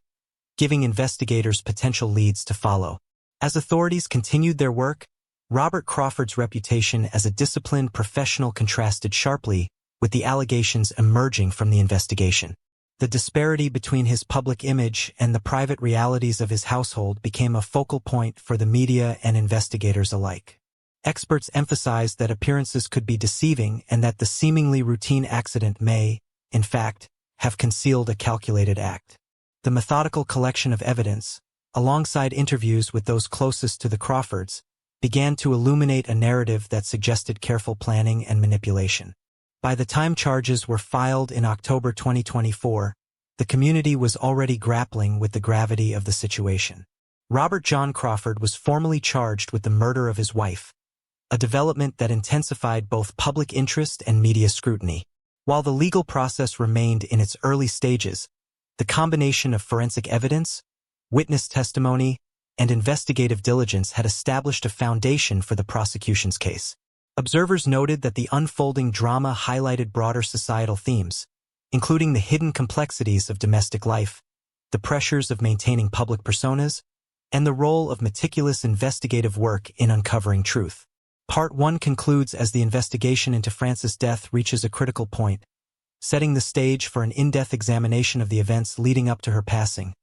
giving investigators potential leads to follow. As authorities continued their work, Robert Crawford's reputation as a disciplined professional contrasted sharply with the allegations emerging from the investigation. The disparity between his public image and the private realities of his household became a focal point for the media and investigators alike. Experts emphasized that appearances could be deceiving and that the seemingly routine accident may, in fact, have concealed a calculated act. The methodical collection of evidence, alongside interviews with those closest to the Crawfords, began to illuminate a narrative that suggested careful planning and manipulation. By the time charges were filed in October 2024, the community was already grappling with the gravity of the situation. Robert John Crawford was formally charged with the murder of his wife, a development that intensified both public interest and media scrutiny. While the legal process remained in its early stages, the combination of forensic evidence, witness testimony, and investigative diligence had established a foundation for the prosecution's case. Observers noted that the unfolding drama highlighted broader societal themes, including the hidden complexities of domestic life, the pressures of maintaining public personas, and the role of meticulous investigative work in uncovering truth. Part 1 concludes as the investigation into Frances' death reaches a critical point, setting the stage for an in-depth examination of the events leading up to her passing,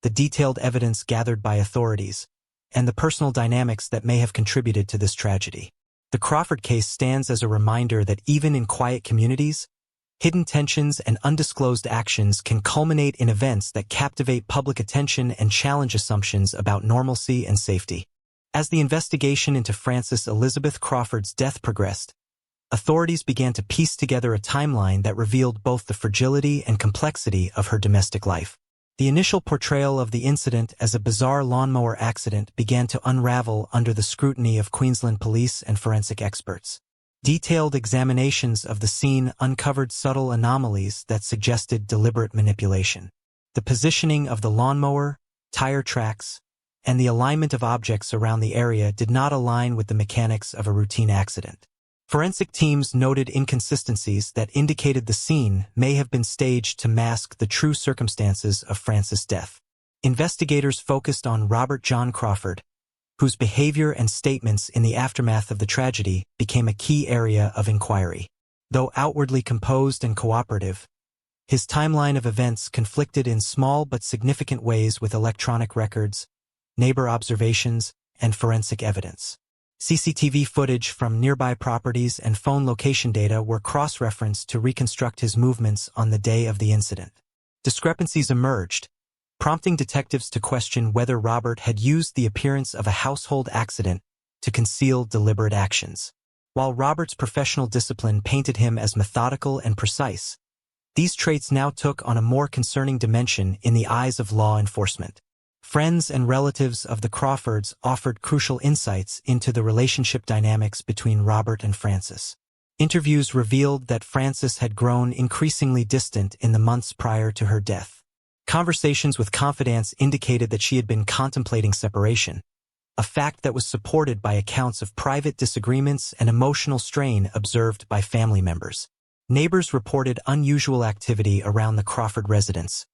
the detailed evidence gathered by authorities, and the personal dynamics that may have contributed to this tragedy. The Crawford case stands as a reminder that even in quiet communities, hidden tensions and undisclosed actions can culminate in events that captivate public attention and challenge assumptions about normalcy and safety. As the investigation into Frances Elizabeth Crawford's death progressed, authorities began to piece together a timeline that revealed both the fragility and complexity of her domestic life. The initial portrayal of the incident as a bizarre lawnmower accident began to unravel under the scrutiny of Queensland police and forensic experts. Detailed examinations of the scene uncovered subtle anomalies that suggested deliberate manipulation. The positioning of the lawnmower, tire tracks, and the alignment of objects around the area did not align with the mechanics of a routine accident. Forensic teams noted inconsistencies that indicated the scene may have been staged to mask the true circumstances of Frances' death. Investigators focused on Robert John Crawford, whose behavior and statements in the aftermath of the tragedy became a key area of inquiry. Though outwardly composed and cooperative, his timeline of events conflicted in small but significant ways with electronic records, neighbor observations, and forensic evidence. CCTV footage from nearby properties and phone location data were cross-referenced to reconstruct his movements on the day of the incident. Discrepancies emerged, prompting detectives to question whether Robert had used the appearance of a household accident to conceal deliberate actions. While Robert's professional discipline painted him as methodical and precise, these traits now took on a more concerning dimension in the eyes of law enforcement. Friends and relatives of the Crawfords offered crucial insights into the relationship dynamics between Robert and Frances. Interviews revealed that Frances had grown increasingly distant in the months prior to her death. Conversations with confidants indicated that she had been contemplating separation, a fact that was supported by accounts of private disagreements and emotional strain observed by family members. Neighbors reported unusual activity around the Crawford residence,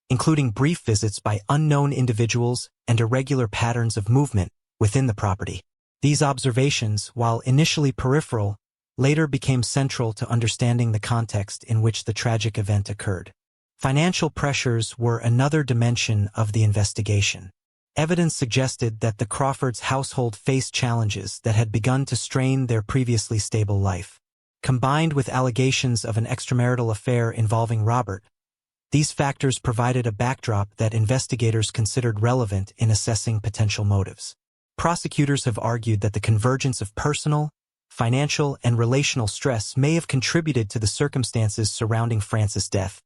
including brief visits by unknown individuals and irregular patterns of movement within the property. These observations, while initially peripheral, later became central to understanding the context in which the tragic event occurred. Financial pressures were another dimension of the investigation. Evidence suggested that the Crawfords' household faced challenges that had begun to strain their previously stable life. Combined with allegations of an extramarital affair involving Robert, these factors provided a backdrop that investigators considered relevant in assessing potential motives. Prosecutors have argued that the convergence of personal, financial, and relational stress may have contributed to the circumstances surrounding Frances' death,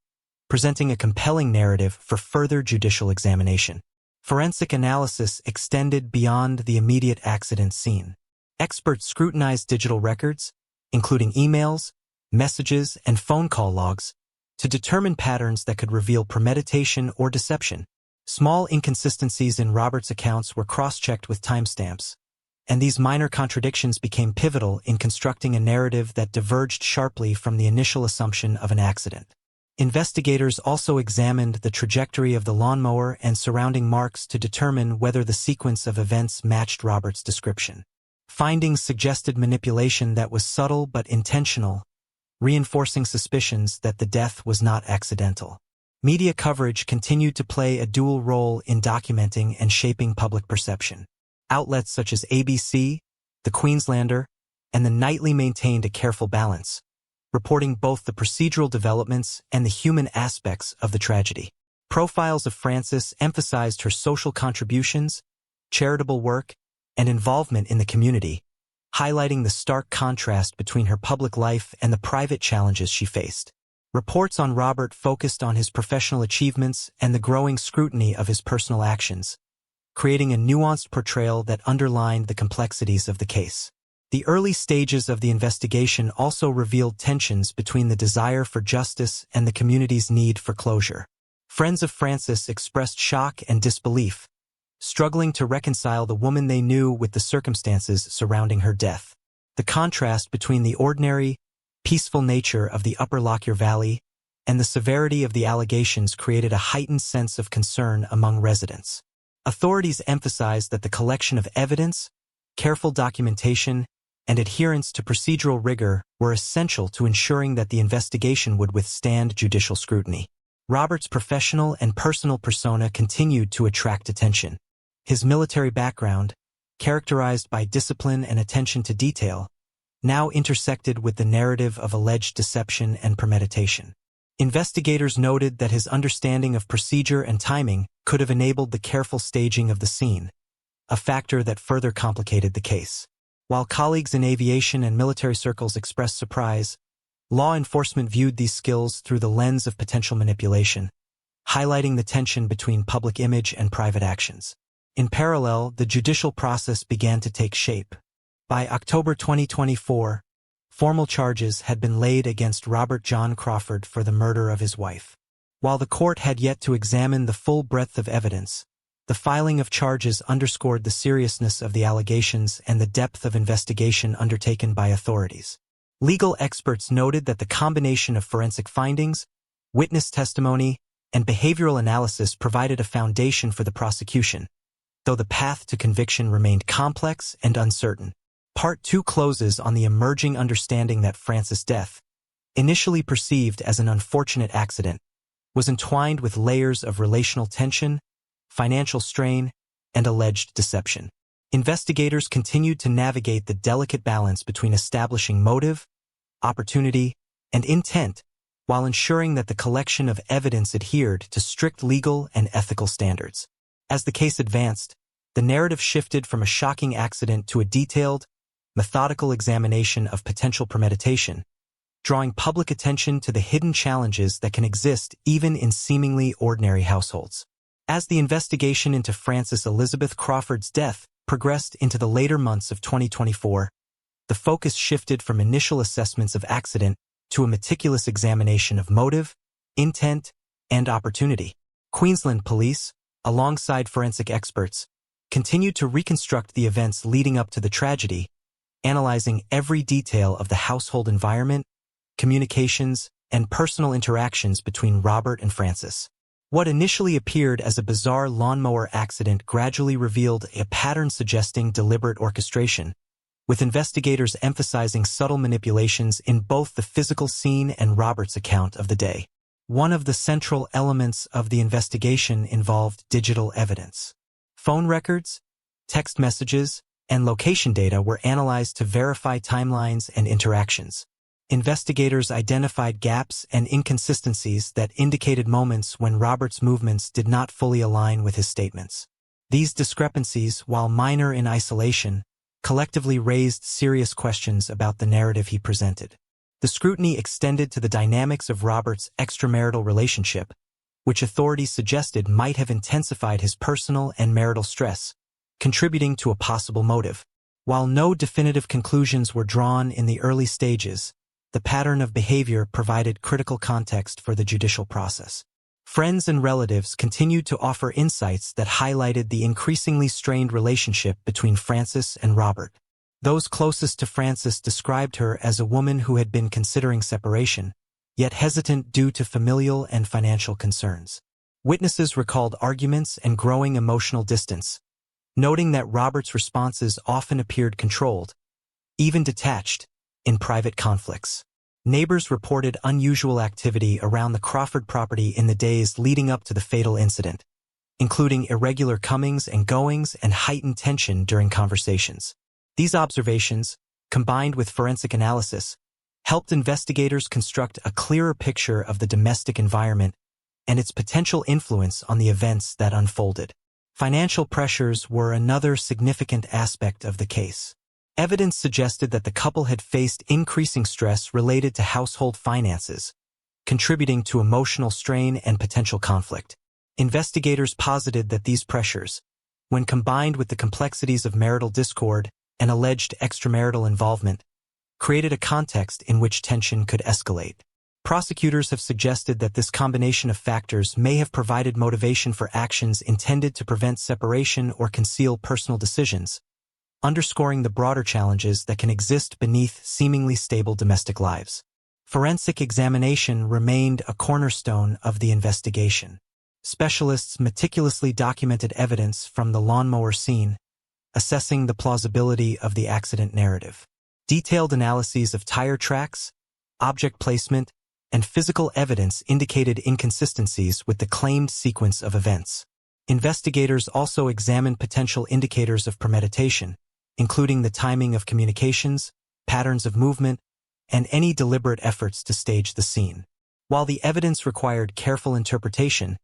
presenting a compelling narrative for further judicial examination. Forensic analysis extended beyond the immediate accident scene. Experts scrutinized digital records, including emails, messages, and phone call logs, to determine patterns that could reveal premeditation or deception. Small inconsistencies in Robert's accounts were cross-checked with timestamps, and these minor contradictions became pivotal in constructing a narrative that diverged sharply from the initial assumption of an accident. Investigators also examined the trajectory of the lawnmower and surrounding marks to determine whether the sequence of events matched Robert's description. Findings suggested manipulation that was subtle but intentional, reinforcing suspicions that the death was not accidental. Media coverage continued to play a dual role in documenting and shaping public perception. Outlets such as ABC, The Queenslander, and The Nightly maintained a careful balance, reporting both the procedural developments and the human aspects of the tragedy. Profiles of Frances emphasized her social contributions, charitable work, and involvement in the community, highlighting the stark contrast between her public life and the private challenges she faced. Reports on Robert focused on his professional achievements and the growing scrutiny of his personal actions, creating a nuanced portrayal that underlined the complexities of the case. The early stages of the investigation also revealed tensions between the desire for justice and the community's need for closure. Friends of Frances expressed shock and disbelief, struggling to reconcile the woman they knew with the circumstances surrounding her death. The contrast between the ordinary, peaceful nature of the Upper Lockyer Valley and the severity of the allegations created a heightened sense of concern among residents. Authorities emphasized that the collection of evidence, careful documentation, and adherence to procedural rigor were essential to ensuring that the investigation would withstand judicial scrutiny. Robert's professional and personal persona continued to attract attention. His military background, characterized by discipline and attention to detail, now intersected with the narrative of alleged deception and premeditation. Investigators noted that his understanding of procedure and timing could have enabled the careful staging of the scene, a factor that further complicated the case. While colleagues in aviation and military circles expressed surprise, law enforcement viewed these skills through the lens of potential manipulation, highlighting the tension between public image and private actions. In parallel, the judicial process began to take shape. By October 2024, formal charges had been laid against Robert John Crawford for the murder of his wife. While the court had yet to examine the full breadth of evidence, the filing of charges underscored the seriousness of the allegations and the depth of investigation undertaken by authorities. Legal experts noted that the combination of forensic findings, witness testimony, and behavioral analysis provided a foundation for the prosecution, though the path to conviction remained complex and uncertain. Part 2 closes on the emerging understanding that Frances' death, initially perceived as an unfortunate accident, was entwined with layers of relational tension, financial strain, and alleged deception. Investigators continued to navigate the delicate balance between establishing motive, opportunity, and intent, while ensuring that the collection of evidence adhered to strict legal and ethical standards. As the case advanced, the narrative shifted from a shocking accident to a detailed, methodical examination of potential premeditation, drawing public attention to the hidden challenges that can exist even in seemingly ordinary households. As the investigation into Frances Elizabeth Crawford's death progressed into the later months of 2024, the focus shifted from initial assessments of accident to a meticulous examination of motive, intent, and opportunity. Queensland police, alongside forensic experts, continued to reconstruct the events leading up to the tragedy, analyzing every detail of the household environment, communications, and personal interactions between Robert and Frances. What initially appeared as a bizarre lawnmower accident gradually revealed a pattern suggesting deliberate orchestration, with investigators emphasizing subtle manipulations in both the physical scene and Robert's account of the day. One of the central elements of the investigation involved digital evidence. Phone records, text messages, and location data were analyzed to verify timelines and interactions. Investigators identified gaps and inconsistencies that indicated moments when Robert's movements did not fully align with his statements. These discrepancies, while minor in isolation, collectively raised serious questions about the narrative he presented. The scrutiny extended to the dynamics of Robert's extramarital relationship, which authorities suggested might have intensified his personal and marital stress, contributing to a possible motive. While no definitive conclusions were drawn in the early stages, the pattern of behavior provided critical context for the judicial process. Friends and relatives continued to offer insights that highlighted the increasingly strained relationship between Frances and Robert. Those closest to Frances described her as a woman who had been considering separation, yet hesitant due to familial and financial concerns. Witnesses recalled arguments and growing emotional distance, noting that Robert's responses often appeared controlled, even detached, in private conflicts. Neighbors reported unusual activity around the Crawford property in the days leading up to the fatal incident, including irregular comings and goings and heightened tension during conversations. These observations, combined with forensic analysis, helped investigators construct a clearer picture of the domestic environment and its potential influence on the events that unfolded. Financial pressures were another significant aspect of the case. Evidence suggested that the couple had faced increasing stress related to household finances, contributing to emotional strain and potential conflict. Investigators posited that these pressures, when combined with the complexities of marital discord and alleged extramarital involvement, created a context in which tension could escalate. Prosecutors have suggested that this combination of factors may have provided motivation for actions intended to prevent separation or conceal personal decisions, underscoring the broader challenges that can exist beneath seemingly stable domestic lives. Forensic examination remained a cornerstone of the investigation. Specialists meticulously documented evidence from the lawnmower scene, assessing the plausibility of the accident narrative. Detailed analyses of tire tracks, object placement, and physical evidence indicated inconsistencies with the claimed sequence of events. Investigators also examined potential indicators of premeditation, including the timing of communications, patterns of movement, and any deliberate efforts to stage the scene. While the evidence required careful interpretation,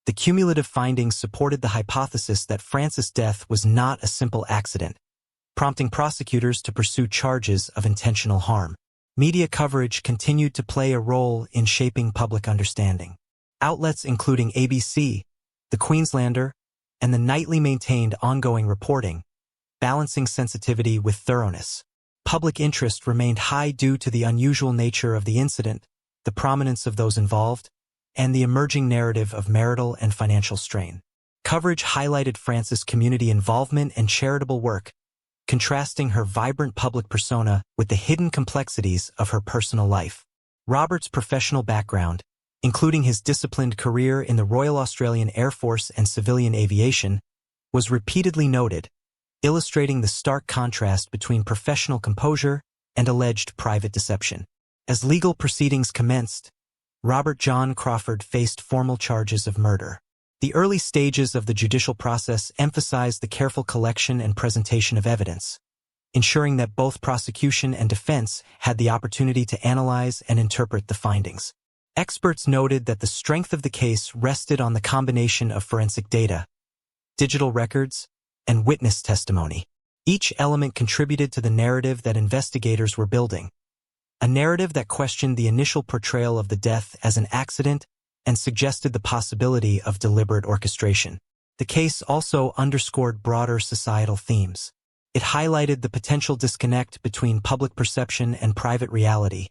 the cumulative findings supported the hypothesis that Francis' death was not a simple accident, prompting prosecutors to pursue charges of intentional harm. Media coverage continued to play a role in shaping public understanding. Outlets including ABC, The Queenslander, and the nightly maintained ongoing reporting, balancing sensitivity with thoroughness. Public interest remained high due to the unusual nature of the incident, the prominence of those involved, and the emerging narrative of marital and financial strain. Coverage highlighted Francis' community involvement and charitable work, contrasting her vibrant public persona with the hidden complexities of her personal life. Robert's professional background, including his disciplined career in the Royal Australian Air Force and civilian aviation, was repeatedly noted, illustrating the stark contrast between professional composure and alleged private deception. As legal proceedings commenced, Robert John Crawford faced formal charges of murder. The early stages of the judicial process emphasized the careful collection and presentation of evidence, ensuring that both prosecution and defense had the opportunity to analyze and interpret the findings. Experts noted that the strength of the case rested on the combination of forensic data, digital records, and witness testimony. Each element contributed to the narrative that investigators were building, a narrative that questioned the initial portrayal of the death as an accident and suggested the possibility of deliberate orchestration. The case also underscored broader societal themes. It highlighted the potential disconnect between public perception and private reality,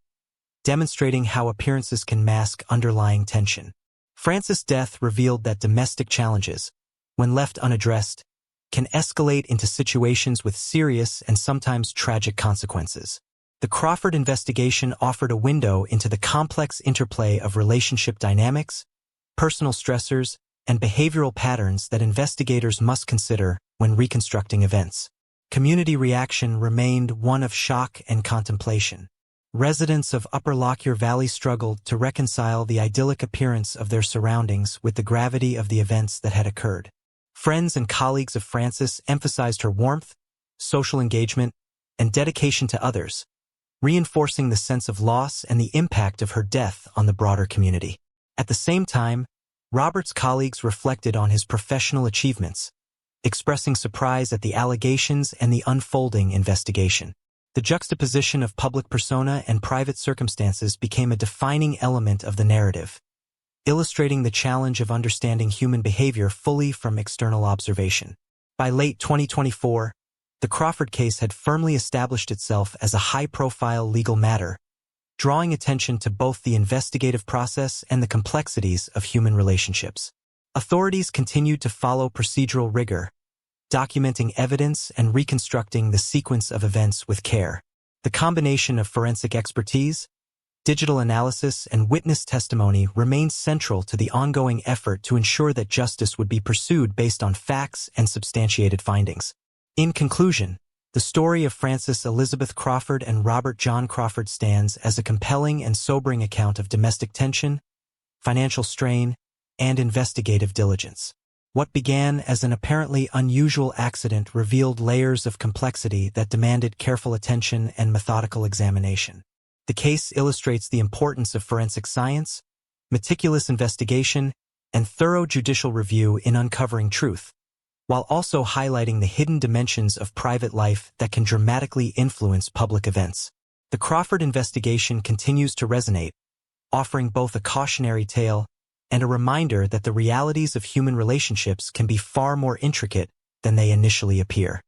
demonstrating how appearances can mask underlying tension. Francis' death revealed that domestic challenges, when left unaddressed, can escalate into situations with serious and sometimes tragic consequences. The Crawford investigation offered a window into the complex interplay of relationship dynamics, personal stressors, and behavioral patterns that investigators must consider when reconstructing events. Community reaction remained one of shock and contemplation. Residents of Upper Lockyer Valley struggled to reconcile the idyllic appearance of their surroundings with the gravity of the events that had occurred. Friends and colleagues of Francis emphasized her warmth, social engagement, and dedication to others, reinforcing the sense of loss and the impact of her death on the broader community. At the same time, Robert's colleagues reflected on his professional achievements, expressing surprise at the allegations and the unfolding investigation. The juxtaposition of public persona and private circumstances became a defining element of the narrative, illustrating the challenge of understanding human behavior fully from external observation. By late 2024, the Crawford case had firmly established itself as a high-profile legal matter, drawing attention to both the investigative process and the complexities of human relationships. Authorities continued to follow procedural rigor, documenting evidence and reconstructing the sequence of events with care. The combination of forensic expertise, digital analysis, and witness testimony remained central to the ongoing effort to ensure that justice would be pursued based on facts and substantiated findings. In conclusion, The story of Frances Elizabeth Crawford and Robert John Crawford stands as a compelling and sobering account of domestic tension, financial strain, and investigative diligence. What began as an apparently unusual accident revealed layers of complexity that demanded careful attention and methodical examination. The case illustrates the importance of forensic science, meticulous investigation, and thorough judicial review in uncovering truth, while also highlighting the hidden dimensions of private life that can dramatically influence public events. The Crawford investigation continues to resonate, offering both a cautionary tale and a reminder that the realities of human relationships can be far more intricate than they initially appear.